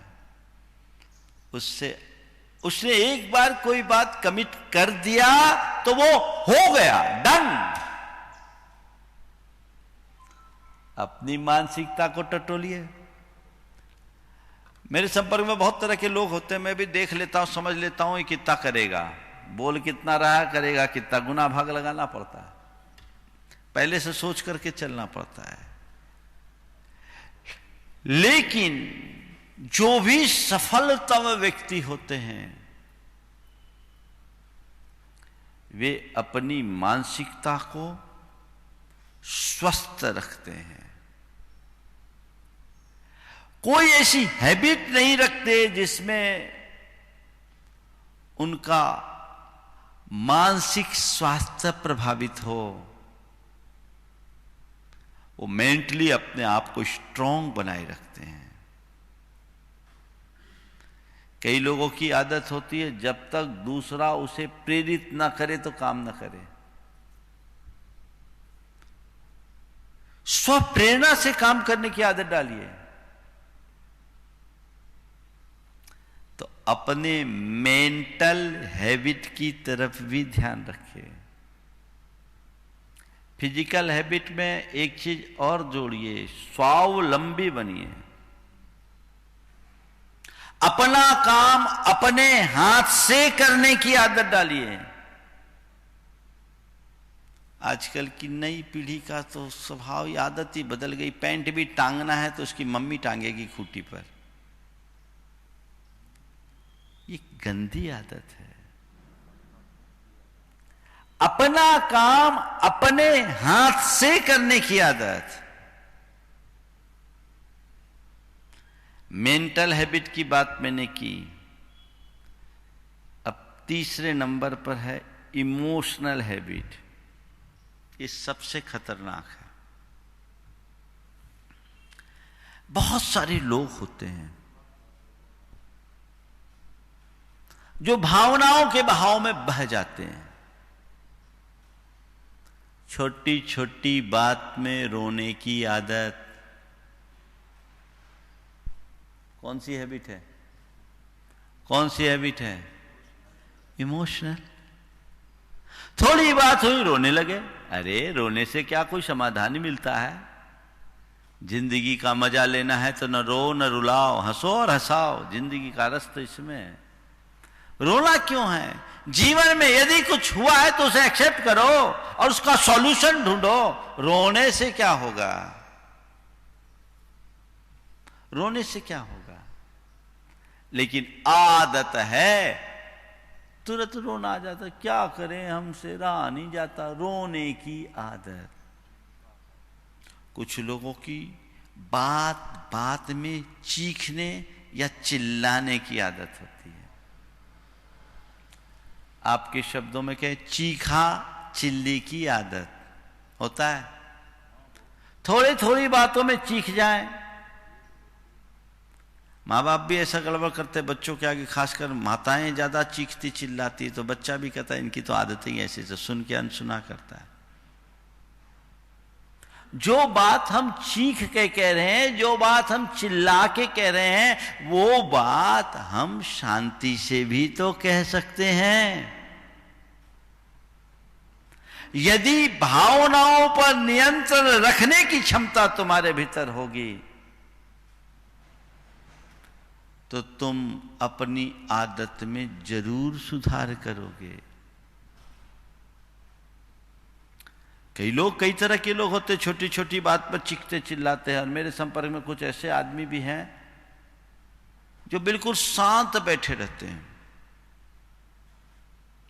उसने एक बार कोई बात कमिट कर दिया तो वो हो गया, डन। अपनी मानसिकता को टटोलिए। मेरे संपर्क में बहुत तरह के लोग होते हैं, मैं भी देख लेता हूं, समझ लेता हूं ये कितना करेगा, बोल कितना रहा, करेगा कितना, गुना भाग लगाना पड़ता है, पहले से सोच करके चलना पड़ता है। लेकिन जो भी सफलतम व्यक्ति होते हैं वे अपनी मानसिकता को स्वस्थ रखते हैं। कोई ऐसी हैबिट नहीं रखते जिसमें उनका मानसिक स्वास्थ्य प्रभावित हो। वो मेंटली अपने आप को स्ट्रांग बनाए रखते हैं। कई लोगों की आदत होती है जब तक दूसरा उसे प्रेरित ना करे तो काम ना करे, स्वप्रेरणा से काम करने की आदत डालिए। तो अपने मेंटल हैबिट की तरफ भी ध्यान रखिए। फिजिकल हैबिट में एक चीज और जोड़िए, स्वावलंबी बनिए। अपना काम अपने हाथ से करने की आदत डालिए। आजकल की नई पीढ़ी का तो स्वभाव ही, आदत ही बदल गई। पैंट भी टांगना है तो उसकी मम्मी टांगेगी खूंटी पर। ये गंदी आदत है। अपना काम अपने हाथ से करने की आदत। मेंटल हैबिट की बात मैंने की। अब तीसरे नंबर पर है इमोशनल हैबिट। ये सबसे खतरनाक है। बहुत सारे लोग होते हैं जो भावनाओं के बहाव में बह जाते हैं। छोटी छोटी बात में रोने की आदत। कौन सी हैबिट है? कौन सी हैबिट है? इमोशनल। थोड़ी बात हुई रोने लगे। अरे रोने से क्या कोई समाधान मिलता है? जिंदगी का मजा लेना है तो न रो न रुलाओ, हंसो और हंसाओ। जिंदगी का रस तो इसमें है। रोना क्यों है? जीवन में यदि कुछ हुआ है तो उसे एक्सेप्ट करो और उसका सॉल्यूशन ढूंढो। रोने से क्या होगा? रोने से क्या होगा? लेकिन आदत है तुरंत रोना आ जाता। क्या करें, हमसे रहा नहीं जाता। रोने की आदत। कुछ लोगों की बात बात में चीखने या चिल्लाने की आदत होती है। आपके शब्दों में क्या? चीखा चिल्ली की आदत होता है। थोड़ी थोड़ी बातों में चीख जाए। माँ बाप भी ऐसा गड़बड़ करते बच्चों के आगे, खासकर माताएं ज्यादा चीखती चिल्लाती तो बच्चा भी कहता है इनकी तो आदत ही ऐसी, तो सुन के अनसुना करता है। जो बात हम चीख के कह रहे हैं, जो बात हम चिल्ला के कह रहे हैं, वो बात हम शांति से भी तो कह सकते हैं। यदि भावनाओं पर नियंत्रण रखने की क्षमता तुम्हारे भीतर होगी तो तुम अपनी आदत में जरूर सुधार करोगे। कई लोग, कई तरह के लोग होते, छोटी छोटी बात पर चीखते चिल्लाते हैं। और मेरे संपर्क में कुछ ऐसे आदमी भी हैं जो बिल्कुल शांत बैठे रहते हैं।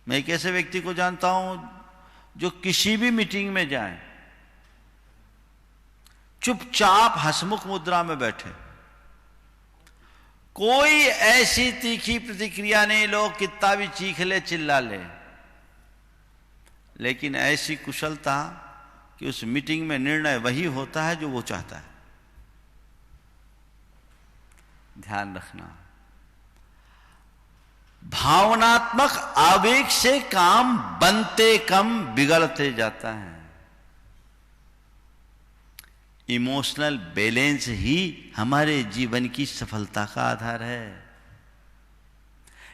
मैं एक ऐसे व्यक्ति को जानता हूं जो किसी भी मीटिंग में जाए चुपचाप हंसमुख मुद्रा में बैठे, कोई ऐसी तीखी प्रतिक्रिया नहीं, लोग कितना भी चीख ले चिल्ला ले, लेकिन ऐसी कुशलता कि उस मीटिंग में निर्णय वही होता है जो वो चाहता है। ध्यान रखना, भावनात्मक आवेग से काम बनते कम बिगड़ते जाता है। इमोशनल बैलेंस ही हमारे जीवन की सफलता का आधार है।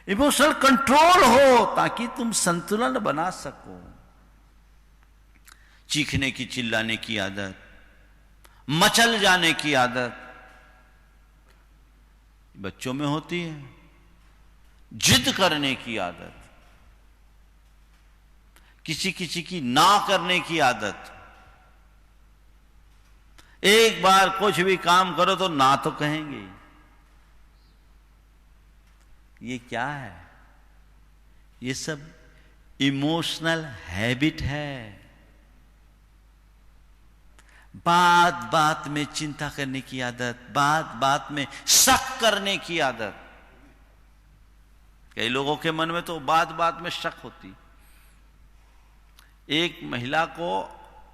इमोशनल कंट्रोल हो ताकि तुम संतुलन बना सको। चीखने की, चिल्लाने की आदत, मचल जाने की आदत बच्चों में होती है, जिद करने की आदत, किसी किसी की ना करने की आदत। एक बार कुछ भी काम करो तो ना तो कहेंगे। ये क्या है? ये सब इमोशनल हैबिट है। बात बात में चिंता करने की आदत, बात बात में शक करने की आदत। कई लोगों के मन में तो बात बात में शक होती। एक महिला को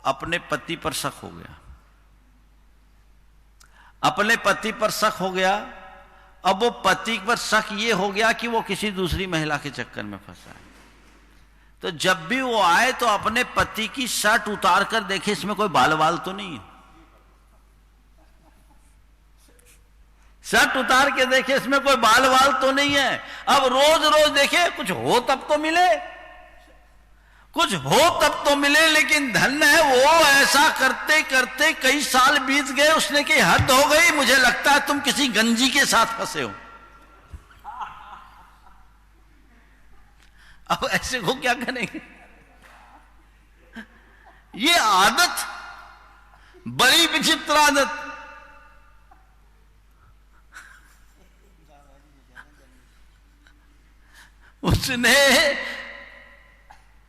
अपने पति पर शक हो गया, अपने पति पर शक हो गया। अब वो पति पर शक ये हो गया कि वो किसी दूसरी महिला के चक्कर में फंसा है। तो जब भी वो आए तो अपने पति की शर्ट उतार कर देखे इसमें कोई बाल वाल तो नहीं है। शर्ट उतार के देखे इसमें कोई बाल वाल तो नहीं है। अब रोज रोज देखे कुछ हो तब तो मिले, कुछ हो तब तो मिले। लेकिन धन्य है वो, ऐसा करते करते कई साल बीत गए। उसने की हद हो गई, मुझे लगता है तुम किसी गंजी के साथ फंसे हो। अब ऐसे को क्या करेंगे? ये आदत बड़ी विचित्र आदत। उसने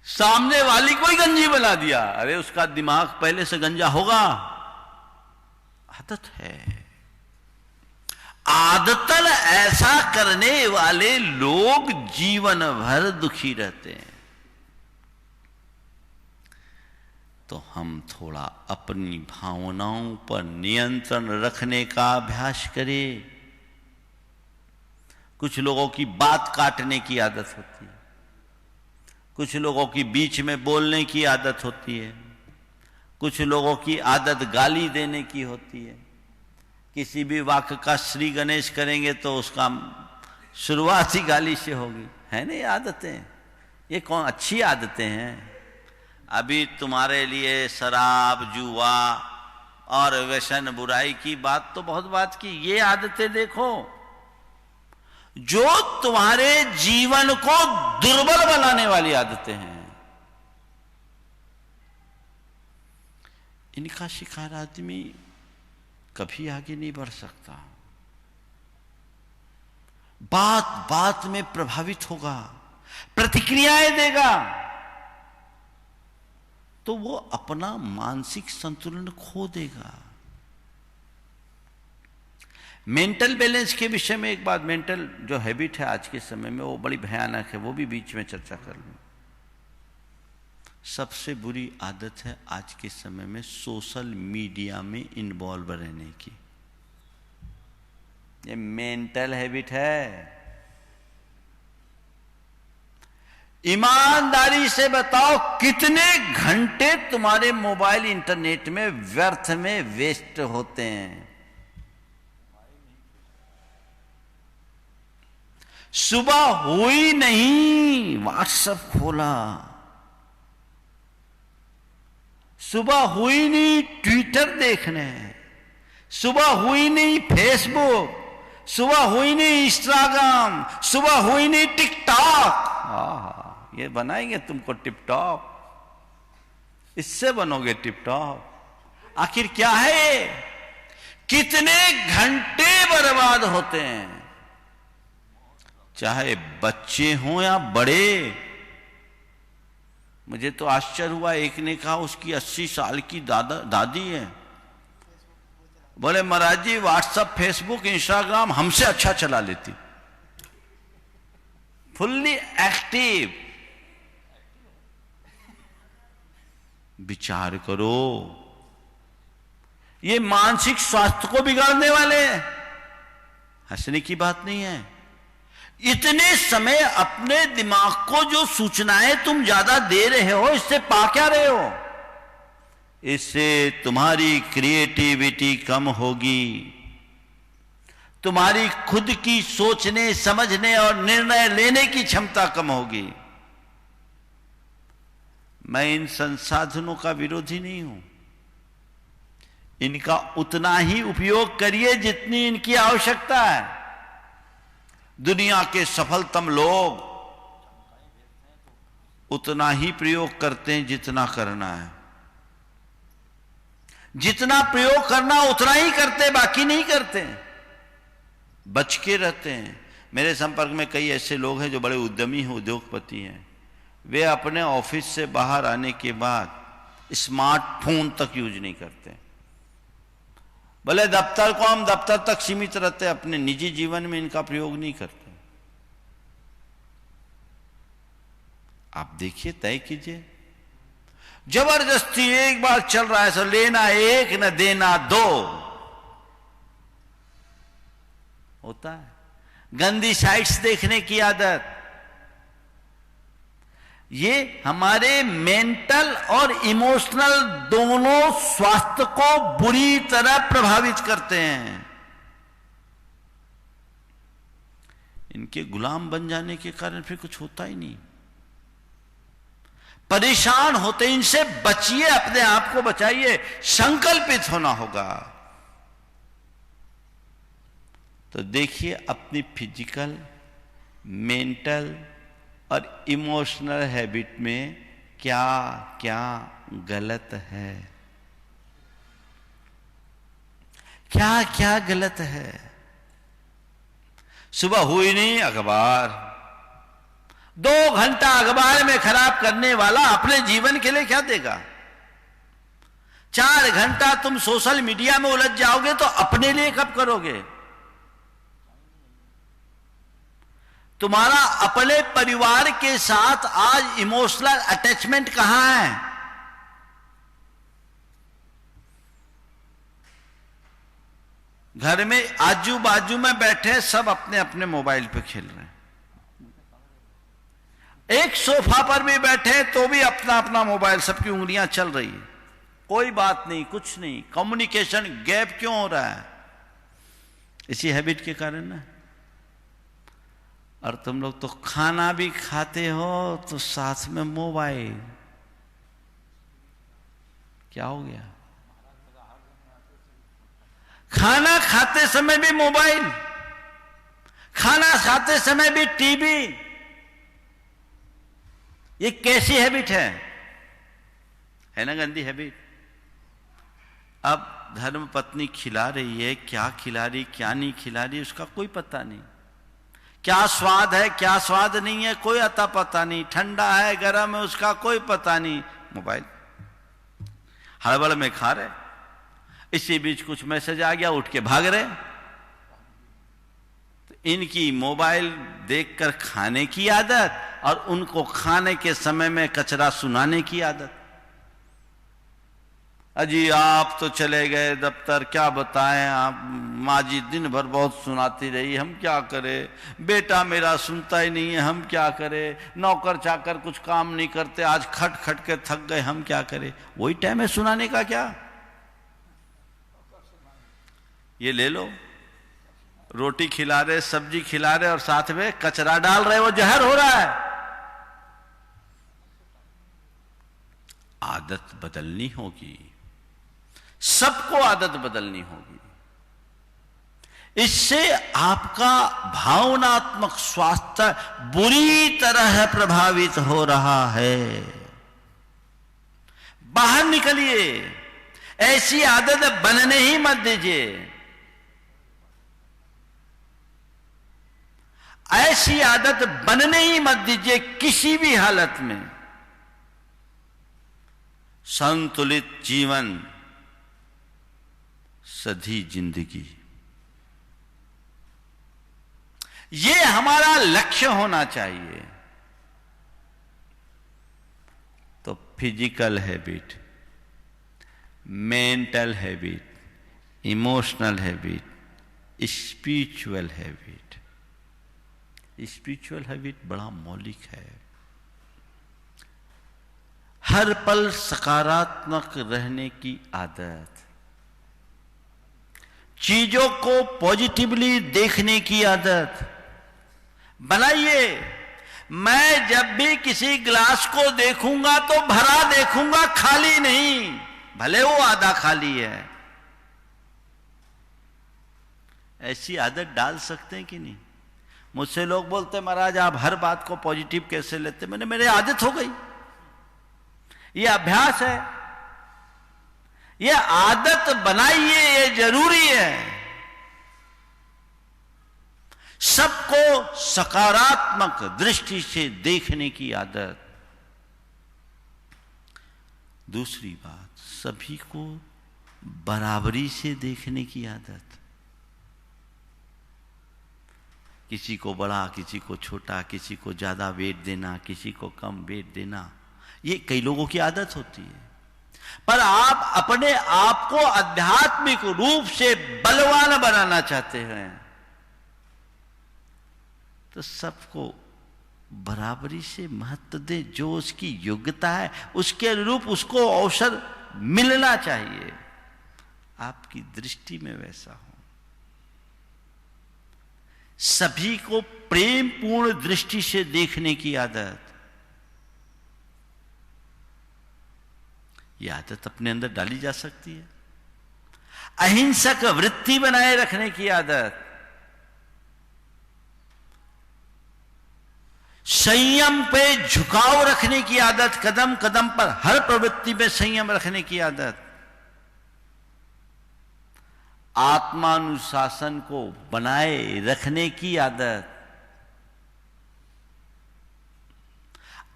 सामने वाली को ही गंजी बना दिया। अरे उसका दिमाग पहले से गंजा होगा। आदत है। आदतन ऐसा करने वाले लोग जीवन भर दुखी रहते हैं। तो हम थोड़ा अपनी भावनाओं पर नियंत्रण रखने का अभ्यास करें। कुछ लोगों की बात काटने की आदत होती है, कुछ लोगों की बीच में बोलने की आदत होती है, कुछ लोगों की आदत गाली देने की होती है। किसी भी वाक्य का श्री गणेश करेंगे तो उसका शुरुआत ही गाली से होगी। है ना ये आदतें? ये कौन अच्छी आदतें हैं? अभी तुम्हारे लिए शराब, जुआ और व्यसन, बुराई की बात तो बहुत बात की। ये आदतें देखो जो तुम्हारे जीवन को दुर्बल बनाने वाली आदतें हैं। इनका शिकार आदमी कभी आगे नहीं बढ़ सकता। बात बात में प्रभावित होगा, प्रतिक्रियाएं देगा, तो वो अपना मानसिक संतुलन खो देगा। मेंटल बैलेंस के विषय में एक बात, मेंटल जो हैबिट है आज के समय में वो बड़ी भयानक है, वो भी बीच में चर्चा कर लूं। सबसे बुरी आदत है आज के समय में सोशल मीडिया में इन्वॉल्व रहने की। ये मेंटल हैबिट है। ईमानदारी से बताओ कितने घंटे तुम्हारे मोबाइल इंटरनेट में व्यर्थ में वेस्ट होते हैं। सुबह हुई नहीं व्हाट्सएप खोला, सुबह हुई नहीं ट्विटर देखने, सुबह हुई नहीं फेसबुक, सुबह हुई नहीं इंस्टाग्राम, सुबह हुई नहीं टिकटॉक। ये बनाएंगे तुमको टिपटॉप, इससे बनोगे टिपटॉप। आखिर क्या है ये? कितने घंटे बर्बाद होते हैं, चाहे बच्चे हों या बड़े। मुझे तो आश्चर्य हुआ, एक ने कहा उसकी 80 साल की दादी है, बोले महाराज जी व्हाट्सएप, फेसबुक, इंस्टाग्राम हमसे अच्छा चला लेती, फुल्ली एक्टिव। विचार करो, ये मानसिक स्वास्थ्य को बिगाड़ने वाले हैं, हंसने की बात नहीं है। इतने समय अपने दिमाग को जो सूचनाएं तुम ज्यादा दे रहे हो, इससे पा क्या रहे हो? इससे तुम्हारी क्रिएटिविटी कम होगी, तुम्हारी खुद की सोचने समझने और निर्णय लेने की क्षमता कम होगी। मैं इन संसाधनों का विरोधी नहीं हूं, इनका उतना ही उपयोग करिए जितनी इनकी आवश्यकता है। दुनिया के सफलतम लोग उतना ही प्रयोग करते हैं जितना करना है, जितना प्रयोग करना उतना ही करते, बाकी नहीं करते, बच के रहते हैं। मेरे संपर्क में कई ऐसे लोग हैं जो बड़े उद्यमी हैं, उद्योगपति हैं। वे अपने ऑफिस से बाहर आने के बाद स्मार्टफोन तक यूज नहीं करते। भले दफ्तर को हम दफ्तर तक सीमित रहते, अपने निजी जीवन में इनका प्रयोग नहीं करते। आप देखिए, तय कीजिए, जबरदस्ती एक बार चल रहा है सर, लेना एक न देना दो होता है। गंदी साइट्स देखने की आदत, ये हमारे मेंटल और इमोशनल दोनों स्वास्थ्य को बुरी तरह प्रभावित करते हैं। इनके गुलाम बन जाने के कारण फिर कुछ होता ही नहीं, परेशान होते। इनसे बचिए, अपने आप को बचाइए, संकल्पित होना होगा। तो देखिए अपनी फिजिकल, मेंटल और इमोशनल हैबिट में क्या क्या गलत है, क्या क्या गलत है। सुबह हुई नहीं अखबार, 2 घंटा अखबार में खराब करने वाला अपने जीवन के लिए क्या देगा? 4 घंटा तुम सोशल मीडिया में उलझ जाओगे तो अपने लिए कब करोगे? तुम्हारा अपने परिवार के साथ आज इमोशनल अटैचमेंट कहां है? घर में आजू बाजू में बैठे सब अपने अपने मोबाइल पे खेल रहे हैं, एक सोफा पर भी बैठे तो भी अपना अपना मोबाइल, सबकी उंगलियां चल रही है, कोई बात नहीं, कुछ नहीं। कम्युनिकेशन गैप क्यों हो रहा है? इसी हैबिट के कारण ना। और तुम लोग तो खाना भी खाते हो तो साथ में मोबाइल, क्या हो गया? खाना खाते समय भी मोबाइल, खाना खाते समय भी टीवी। ये कैसी हैबिट है ना? गंदी हैबिट। अब धर्म पत्नी खिला रही है, क्या खिला रही क्या नहीं खिला रही उसका कोई पता नहीं, क्या स्वाद है क्या स्वाद नहीं है कोई अता पता नहीं, ठंडा है गर्म है उसका कोई पता नहीं। मोबाइल हड़बड़ में खा रहे, इसी बीच कुछ मैसेज आ गया, उठ के भाग रहे। तो इनकी मोबाइल देखकर खाने की आदत और उनको खाने के समय में कचरा सुनाने की आदत। अजी आप तो चले गए दफ्तर, क्या बताएं, आप माँ जी दिन भर बहुत सुनाती रही, हम क्या करें, बेटा मेरा सुनता ही नहीं है, हम क्या करें, नौकर चाकर कुछ काम नहीं करते, आज खट खट के थक गए, हम क्या करें। वही टाइम है सुनाने का क्या? ये ले लो, रोटी खिला रहे, सब्जी खिला रहे और साथ में कचरा डाल रहे, वो जहर हो रहा है। आदत बदलनी होगी, सबको आदत बदलनी होगी। इससे आपका भावनात्मक स्वास्थ्य बुरी तरह प्रभावित हो रहा है। बाहर निकलिए, ऐसी आदत बनने ही मत दीजिए। ऐसी आदत बनने ही मत दीजिए किसी भी हालत में। संतुलित जीवन, सधी जिंदगी, ये हमारा लक्ष्य होना चाहिए। तो physical habit, mental habit, emotional habit, spiritual habit. Spiritual habit बड़ा मौलिक है। हर पल सकारात्मक रहने की आदत, चीजों को पॉजिटिवली देखने की आदत बनाइए। मैं जब भी किसी ग्लास को देखूंगा तो भरा देखूंगा, खाली नहीं, भले वो आधा खाली है। ऐसी आदत डाल सकते हैं कि नहीं? मुझसे लोग बोलते महाराज आप हर बात को पॉजिटिव कैसे लेते? मैंने मेरी आदत हो गई, ये अभ्यास है, ये आदत बनाइए, ये जरूरी है। सबको सकारात्मक दृष्टि से देखने की आदत। दूसरी बात, सभी को बराबरी से देखने की आदत। किसी को बड़ा, किसी को छोटा, किसी को ज्यादा वेट देना, किसी को कम वेट देना, ये कई लोगों की आदत होती है। पर आप अपने आप को आध्यात्मिक रूप से बलवान बनाना चाहते हैं तो सबको बराबरी से महत्व दे। जो उसकी योग्यता है उसके अनुरूप उसको अवसर मिलना चाहिए। आपकी दृष्टि में वैसा हो। सभी को प्रेम पूर्ण दृष्टि से देखने की आदत, यह आदत अपने अंदर डाली जा सकती है। अहिंसक वृत्ति बनाए रखने की आदत, संयम पे झुकाव रखने की आदत, कदम कदम पर हर प्रवृत्ति में संयम रखने की आदत, आत्मानुशासन को बनाए रखने की आदत,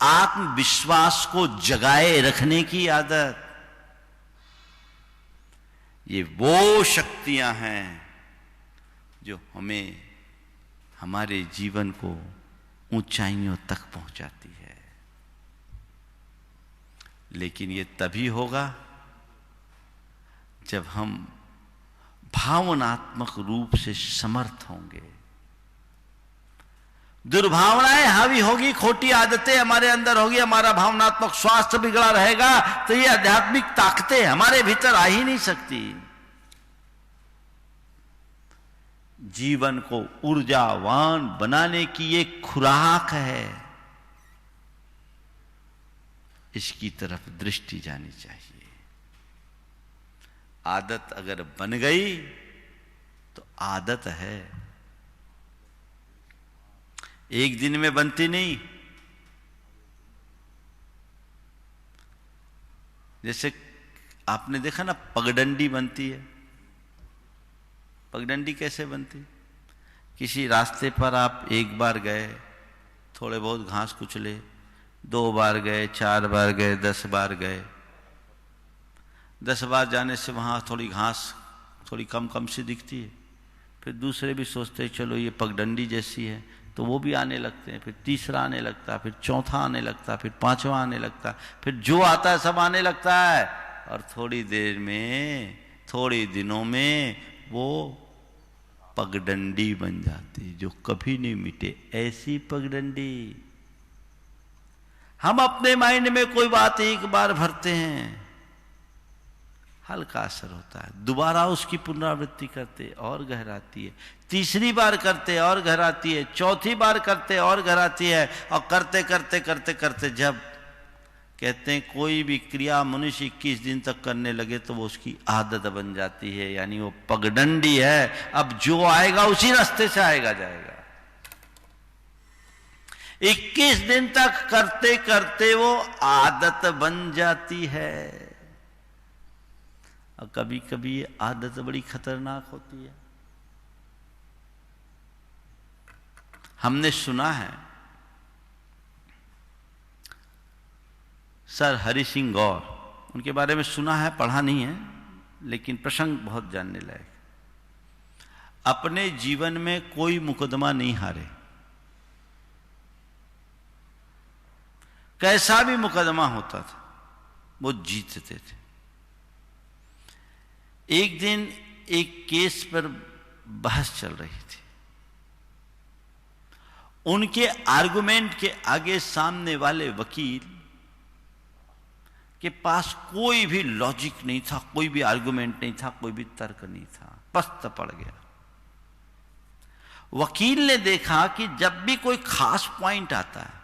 आत्मविश्वास को जगाए रखने की आदत। ये वो शक्तियां हैं जो हमें हमारे जीवन को ऊंचाइयों तक पहुंचाती है। लेकिन ये तभी होगा जब हम भावनात्मक रूप से समर्थ होंगे। दुर्भावनाएं हावी होगी, खोटी आदतें हमारे अंदर होगी, हमारा भावनात्मक स्वास्थ्य बिगड़ा रहेगा तो ये आध्यात्मिक ताकतें हमारे भीतर आ ही नहीं सकती। जीवन को ऊर्जावान बनाने की एक खुराक है, इसकी तरफ दृष्टि जानी चाहिए। आदत अगर बन गई तो आदत है, एक दिन में बनती नहीं। जैसे आपने देखा ना, पगडंडी बनती है। पगडंडी कैसे बनती? किसी रास्ते पर आप एक बार गए, थोड़े बहुत घास कुचले, 2 बार गए, 4 बार गए, 10 बार गए। 10 बार जाने से वहाँ थोड़ी घास थोड़ी कम कम सी दिखती है। फिर दूसरे भी सोचते हैं चलो ये पगडंडी जैसी है, तो वो भी आने लगते हैं। फिर तीसरा आने लगता है, फिर चौथा आने लगता है, फिर 5वां आने लगता है, फिर जो आता है सब आने लगता है। और थोड़ी देर में, थोड़ी दिनों में वो पगडंडी बन जाती जो कभी नहीं मिटे। ऐसी पगडंडी हम अपने माइंड में कोई बात एक बार भरते हैं, हल्का असर होता है, दोबारा उसकी पुनरावृत्ति करते और गहराती है, तीसरी बार करते और गहराती है, चौथी बार करते और गहराती है। और करते करते करते करते जब कहते हैं कोई भी क्रिया मनुष्य 21 दिन तक करने लगे तो वो उसकी आदत बन जाती है, यानी वो पगडंडी है। अब जो आएगा उसी रास्ते से आएगा जाएगा। 21 दिन तक करते करते वो आदत बन जाती है। और कभी कभी ये आदत बड़ी खतरनाक होती है। हमने सुना है सर हरि सिंह गौर, उनके बारे में सुना है, पढ़ा नहीं है। लेकिन प्रसंग बहुत जानने लायक। अपने जीवन में कोई मुकदमा नहीं हारे, कैसा भी मुकदमा होता था वो जीतते थे। एक दिन एक केस पर बहस चल रही थी, उनके आर्गुमेंट के आगे सामने वाले वकील के पास कोई भी लॉजिक नहीं था, कोई भी आर्गुमेंट नहीं था, कोई भी तर्क नहीं था, पस्त पड़ गया। वकील ने देखा कि जब भी कोई खास पॉइंट आता है,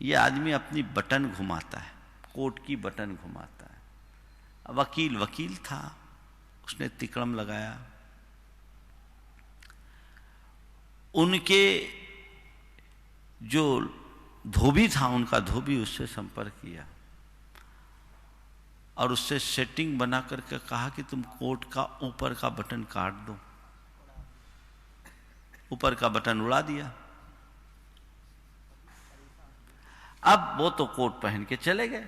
यह आदमी अपनी बटन घुमाता है, कोट की बटन घुमाता है। वकील था, उसने तिकड़म लगाया, उनके जो धोबी था, उनका धोबी उससे संपर्क किया और उससे सेटिंग बना करके कहा कि तुम कोट का ऊपर का बटन काट दो। ऊपर का बटन उड़ा दिया। अब वो तो कोट पहन के चले गए।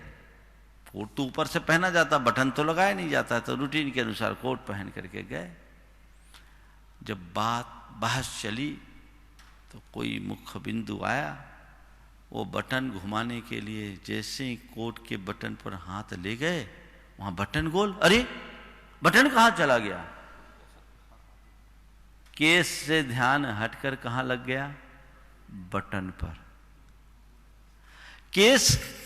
कोट तो ऊपर से पहना जाता, बटन तो लगाया नहीं जाता, तो रूटीन के अनुसार कोट पहन करके गए। जब बहस चली तो कोई मुख्य बिंदु आया, वो बटन घुमाने के लिए जैसे ही कोट के बटन पर हाथ ले गए, वहां बटन गोल, अरे बटन कहां चला गया? केस से ध्यान हटकर कहां लग गया? बटन पर। केस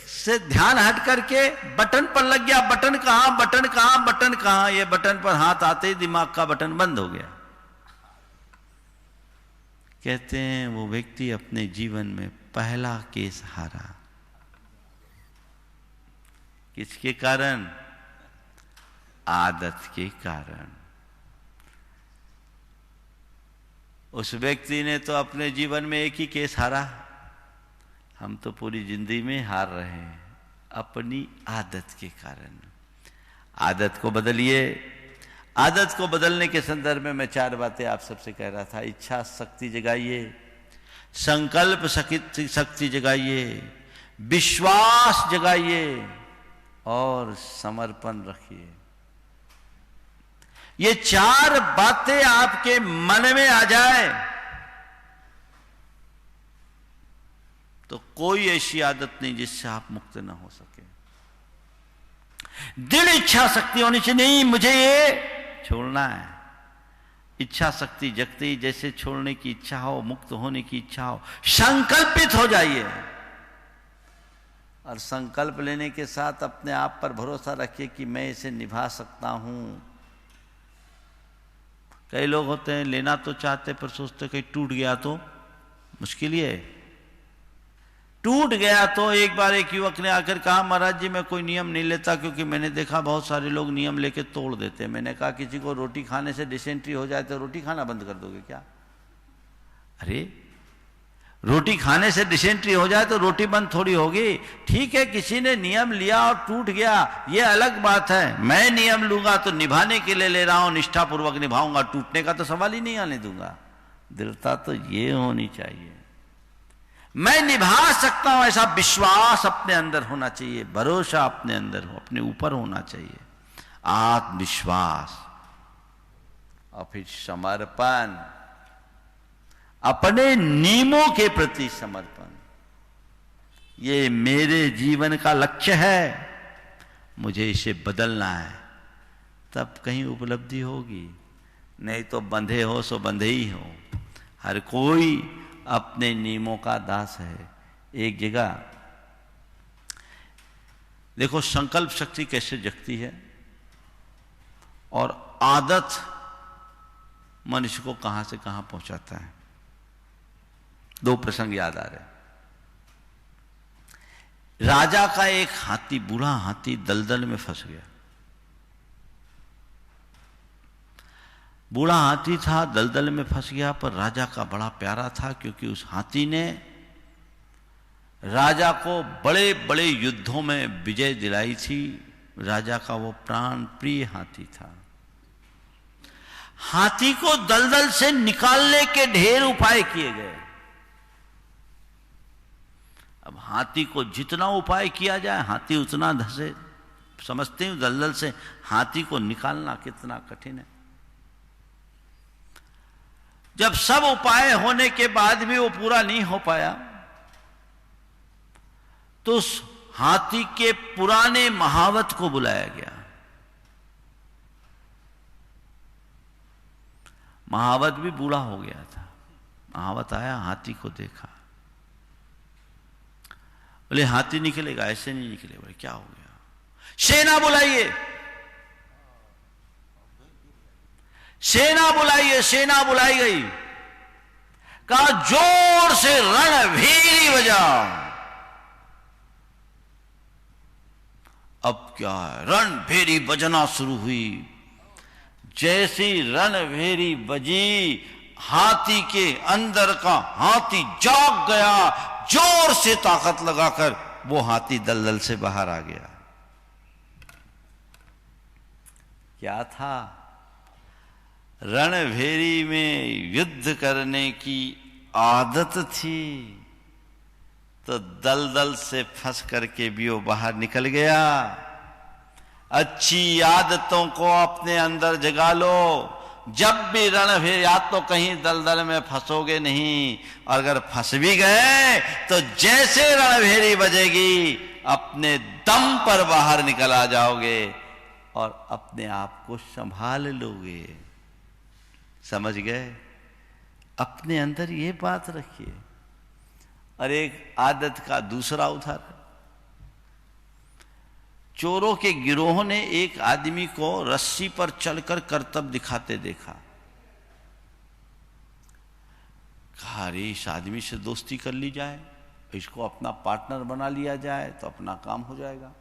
से ध्यान हट करके बटन पर लग गया। बटन कहां, बटन कहां, बटन कहां? ये बटन पर हाथ आते ही दिमाग का बटन बंद हो गया। कहते हैं वो व्यक्ति अपने जीवन में पहला केस हारा। किसके कारण? आदत के कारण। उस व्यक्ति ने तो अपने जीवन में एक ही केस हारा, हम तो पूरी जिंदगी में हार रहे हैं अपनी आदत के कारण। आदत को बदलिए। आदत को बदलने के संदर्भ में मैं 4 बातें आप सबसे कह रहा था। इच्छा शक्ति जगाइए, संकल्प शक्ति जगाइए, विश्वास जगाइए और समर्पण रखिए। ये 4 बातें आपके मन में आ जाए तो कोई ऐसी आदत नहीं जिससे आप मुक्त ना हो सके। दृढ़ इच्छा शक्ति होनी चाहिए, नहीं मुझे ये छोड़ना है। इच्छा शक्ति जगते ही जैसे छोड़ने की इच्छा हो, मुक्त होने की इच्छा हो, संकल्पित हो जाइए। और संकल्प लेने के साथ अपने आप पर भरोसा रखिए कि मैं इसे निभा सकता हूं। कई लोग होते हैं लेना तो चाहते पर सोचते कहीं टूट गया तो मुश्किल ही है। टूट गया तो एक बार एक युवक ने आकर कहा, महाराज जी मैं कोई नियम नहीं लेता, क्योंकि मैंने देखा बहुत सारे लोग नियम लेके तोड़ देते। मैंने कहा किसी को रोटी खाने से डिसेंट्री हो जाए तो रोटी खाना बंद कर दोगे क्या? अरे रोटी खाने से डिसेंट्री हो जाए तो रोटी बंद थोड़ी होगी। ठीक है, किसी ने नियम लिया और टूट गया, ये अलग बात है। मैं नियम लूंगा तो निभाने के लिए ले रहा हूं, निष्ठापूर्वक निभाऊंगा, टूटने का तो सवाल ही नहीं आने दूंगा। दृढ़ता तो ये होनी चाहिए, मैं निभा सकता हूं, ऐसा विश्वास अपने अंदर होना चाहिए, भरोसा अपने अंदर हो, अपने ऊपर होना चाहिए, आत्मविश्वास। और फिर समर्पण, अपने नियमों के प्रति समर्पण। ये मेरे जीवन का लक्ष्य है, मुझे इसे बदलना है, तब कहीं उपलब्धि होगी। नहीं तो बंधे हो सो बंधे ही हो। हर कोई अपने नियमों का दास है। एक जगह देखो संकल्प शक्ति कैसे जगती है और आदत मनुष्य को कहां से कहां पहुंचाता है। 2 प्रसंग याद आ रहे। राजा का एक हाथी, बूढ़ा हाथी दलदल में फंस गया। बूढ़ा हाथी था, दलदल में फंस गया, पर राजा का बड़ा प्यारा था, क्योंकि उस हाथी ने राजा को बड़े बड़े युद्धों में विजय दिलाई थी। राजा का वो प्राण प्रिय हाथी था। हाथी को दलदल से निकालने के ढेर उपाय किए गए। अब हाथी को जितना उपाय किया जाए हाथी उतना धंसे। समझते हैं दलदल से हाथी को निकालना कितना कठिन है। जब सब उपाय होने के बाद भी वो पूरा नहीं हो पाया, तो उस हाथी के पुराने महावत को बुलाया गया। महावत भी बूढ़ा हो गया था। महावत आया, हाथी को देखा, बोले हाथी निकलेगा, ऐसे नहीं निकलेगा। बोले क्या हो गया? सेना बुलाइए, सेना बुलाइए। सेना बुलाई गई, कहा जोर से रणभेरी बजाओ। अब क्या है, रणभेरी बजना शुरू हुई। जैसी रणभेरी बजी, हाथी के अंदर का हाथी जाग गया, जोर से ताकत लगाकर वो हाथी दलदल से बाहर आ गया। क्या था? रणभेरी में युद्ध करने की आदत थी, तो दलदल से फंस करके भी वो बाहर निकल गया। अच्छी आदतों को अपने अंदर जगा लो। जब भी रणभेरी, या तो कहीं दलदल में फंसोगे नहीं, और अगर फंस भी गए तो जैसे रणभेरी बजेगी अपने दम पर बाहर निकल आ जाओगे और अपने आप को संभाल लोगे। समझ गए? अपने अंदर ये बात रखिए। और एक आदत का दूसरा उदाहरण, चोरों के गिरोह ने एक आदमी को रस्सी पर चलकर करतब दिखाते देखा। कहा अरे इस आदमी से दोस्ती कर ली जाए, इसको अपना पार्टनर बना लिया जाए तो अपना काम हो जाएगा।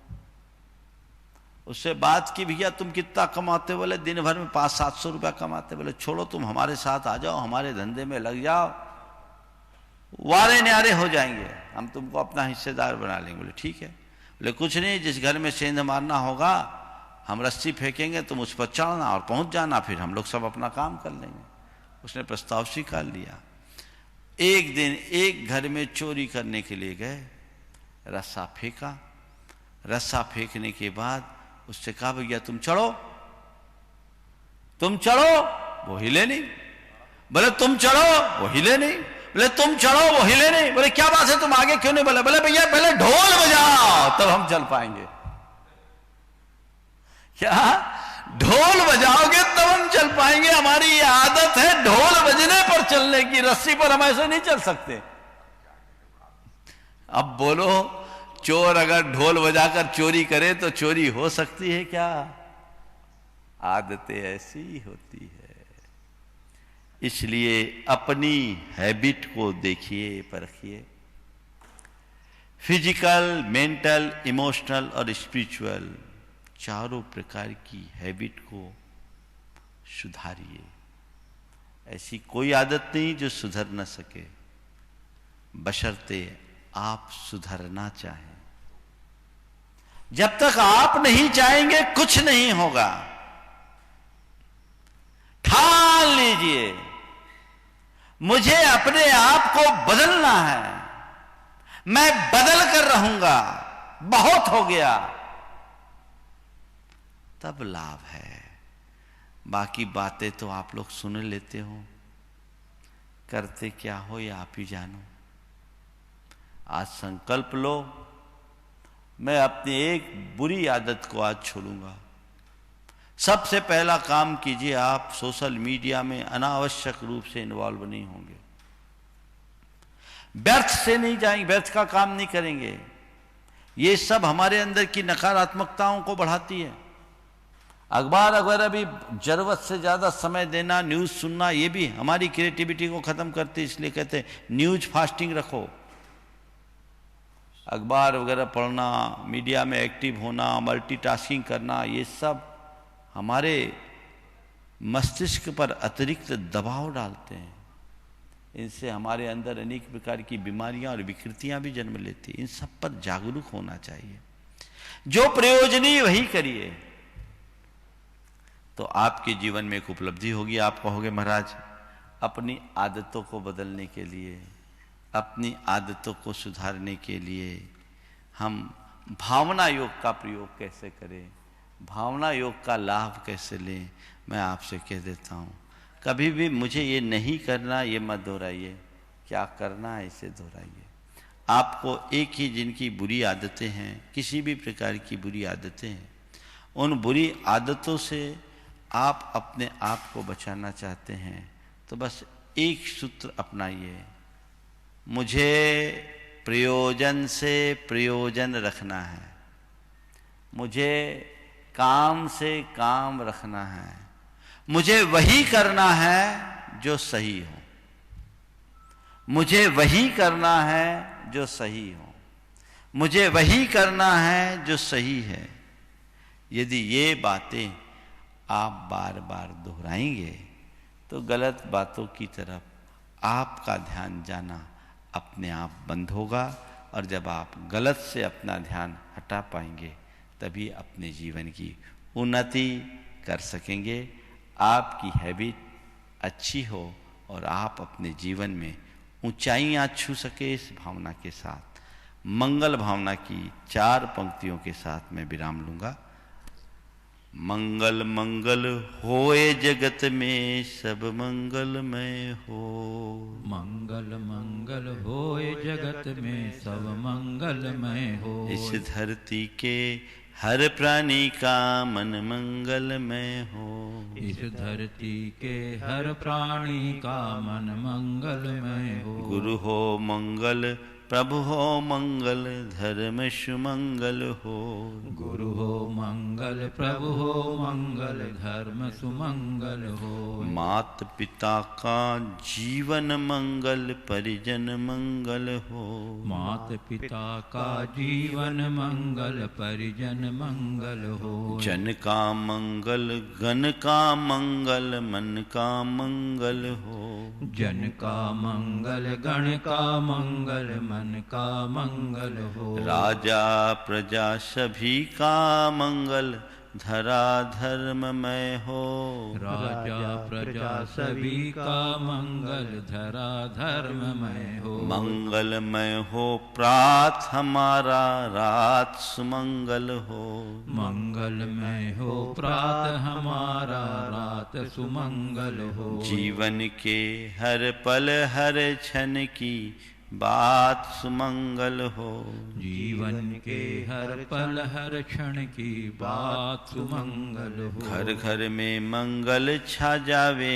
उससे बात की, भैया तुम कितना कमाते? बोले दिन भर में 500-700 रुपया कमाते। बोले छोड़ो, तुम हमारे साथ आ जाओ, हमारे धंधे में लग जाओ, वारे न्यारे हो जाएंगे, हम तुमको अपना हिस्सेदार बना लेंगे। बोले ठीक है। बोले कुछ नहीं, जिस घर में सेंध मारना होगा हम रस्सी फेंकेंगे, तुम उस पर चढ़ना और पहुंच जाना, फिर हम लोग सब अपना काम कर लेंगे। उसने प्रस्ताव स्वीकार लिया। एक दिन एक घर में चोरी करने के लिए गए, रस्सा फेंका। रस्सा फेंकने के बाद उससे कहा भैया तुम चढ़ो, तुम चढ़ो। वो हिले नहीं। बोले तुम चढ़ो, वो हिले नहीं। बोले तुम चढ़ो, वो हिले नहीं। बोले क्या बात है, तुम आगे क्यों नहीं? बोले बोले भैया पहले ढोल बजाओ तब हम चल पाएंगे। क्या? ढोल बजाओगे तब हम चल पाएंगे? हमारी ये आदत है ढोल बजने पर चलने की, रस्सी पर हम ऐसे नहीं चल सकते। अब बोलो, चोर अगर ढोल बजाकर चोरी करे तो चोरी हो सकती है क्या? आदतें ऐसी ही होती है। इसलिए अपनी हैबिट को देखिए, परखिए। फिजिकल, मेंटल, इमोशनल और स्पिरिचुअल, चारों प्रकार की हैबिट को सुधारिए। ऐसी कोई आदत नहीं जो सुधर न सके, बशर्ते आप सुधरना चाहें। जब तक आप नहीं चाहेंगे कुछ नहीं होगा। ठान लीजिए मुझे अपने आप को बदलना है, मैं बदल कर रहूंगा, बहुत हो गया, तब लाभ है। बाकी बातें तो आप लोग सुन लेते हो, करते क्या हो ये आप ही जानो। आज संकल्प लो, मैं अपनी एक बुरी आदत को आज छोड़ूंगा। सबसे पहला काम कीजिए, आप सोशल मीडिया में अनावश्यक रूप से इन्वॉल्व नहीं होंगे, व्यर्थ से नहीं जाएंगे, व्यर्थ का काम नहीं करेंगे। ये सब हमारे अंदर की नकारात्मकताओं को बढ़ाती है। अखबार वगैरह भी जरूरत से ज्यादा समय देना, न्यूज सुनना, ये भी हमारी क्रिएटिविटी को खत्म करती है। इसलिए कहते हैं न्यूज फास्टिंग रखो। अखबार वगैरह पढ़ना, मीडिया में एक्टिव होना, मल्टीटास्किंग करना, ये सब हमारे मस्तिष्क पर अतिरिक्त दबाव डालते हैं। इनसे हमारे अंदर अनेक प्रकार की बीमारियां और विकृतियां भी जन्म लेती हैं। इन सब पर जागरूक होना चाहिए। जो प्रयोजनीय वही करिए, तो आपके जीवन में एक उपलब्धि होगी। आप कहोगे महाराज अपनी आदतों को बदलने के लिए, अपनी आदतों को सुधारने के लिए हम भावना योग का प्रयोग कैसे करें, भावना योग का लाभ कैसे लें, मैं आपसे कह देता हूँ। कभी भी मुझे ये नहीं करना ये मत दोहराइए, क्या करना है इसे दोहराइए। आपको एक ही जिनकी बुरी आदतें हैं, किसी भी प्रकार की बुरी आदतें हैं, उन बुरी आदतों से आप अपने आप को बचाना चाहते हैं तो बस एक सूत्र अपनाइए, मुझे प्रयोजन से प्रयोजन रखना है, मुझे काम से काम रखना है, मुझे वही करना है जो सही हो, मुझे वही करना है जो सही हो, मुझे वही करना है जो सही है। यदि ये बातें आप बार बार दोहराएंगे तो गलत बातों की तरफ आपका ध्यान जाना अपने आप बंद होगा, और जब आप गलत से अपना ध्यान हटा पाएंगे तभी अपने जीवन की उन्नति कर सकेंगे, आपकी हैबिट अच्छी हो और आप अपने जीवन में ऊंचाइयां छू सके। इस भावना के साथ, मंगल भावना की 4 पंक्तियों के साथ मैं विराम लूंगा। मंगल मंगल होए जगत में सब मंगलमय हो, मंगल मंगल होए जगत में सब मंगलमय हो। इस धरती के हर प्राणी का मन मंगलमय हो, इस धरती के हर प्राणी का मन मंगलमय हो। गुरु हो मंगल प्रभु हो मंगल धर्म सुमंगल हो, गुरु हो मंगल प्रभु हो मंगल धर्म सुमंगल हो। मात पिता का जीवन मंगल परिजन मंगल हो, मात पिता का जीवन मंगल परिजन मंगल हो। जन का मंगल गण का मंगल मन का मंगल हो, जन का मंगल गण का मंगल मन का मंगल हो। राजा प्रजा सभी का मंगल धरा धर्ममय हो, राजा प्रजा सभी का मंगल धरा धर्ममय हो। मंगलमय हो प्रात हमारा रात सुमंगल हो, मंगलमय हो प्रात हमारा रात सुमंगल हो। जीवन के हर पल हर क्षण की बात सुमंगल हो, जीवन के हर पल हर क्षण की बात सुमंगल हो। घर घर में मंगल छा जावे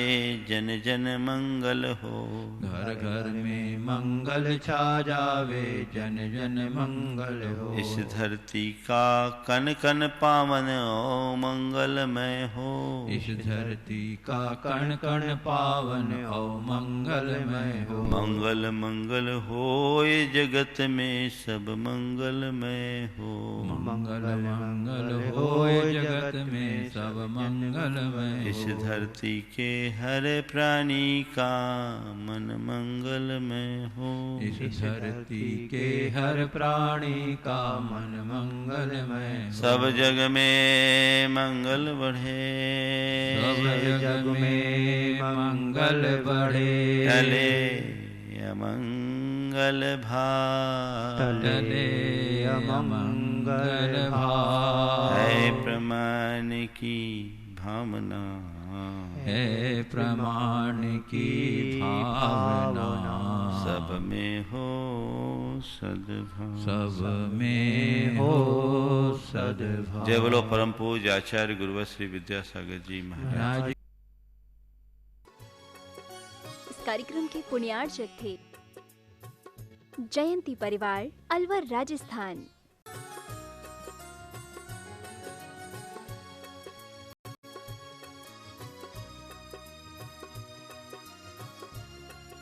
जन जन मंगल हो, घर घर में मंगल छा जावे जन जन मंगल हो। इस धरती का कन कन पावन ओ मंगलमय हो, इस धरती का कण कण पावन ओ मंगलमय हो। मंगल मंगल होए जगत में सब मंगलमय हो, मंगल मंगल होए जगत में सब मंगलमय हो। इस धरती के हर प्राणी का मन मंगलमय हो, इस धरती के हर प्राणी का मन मंगलमय हो। सब जग में मंगल बढ़े, सब जग में मंगल बढ़े, टले अमंगल भाव, टले अमंगल भाव। है प्रमाण की भावना, है प्रमाण की भावना। सब में हो सद्भाव, सब में हो सद्भाव। जय बोलो परम पूज्य आचार्य गुरुवर श्री विद्यासागर जी महाराज। इस कार्यक्रम के पुण्यार्चक थे जयंती परिवार, अलवर, राजस्थान।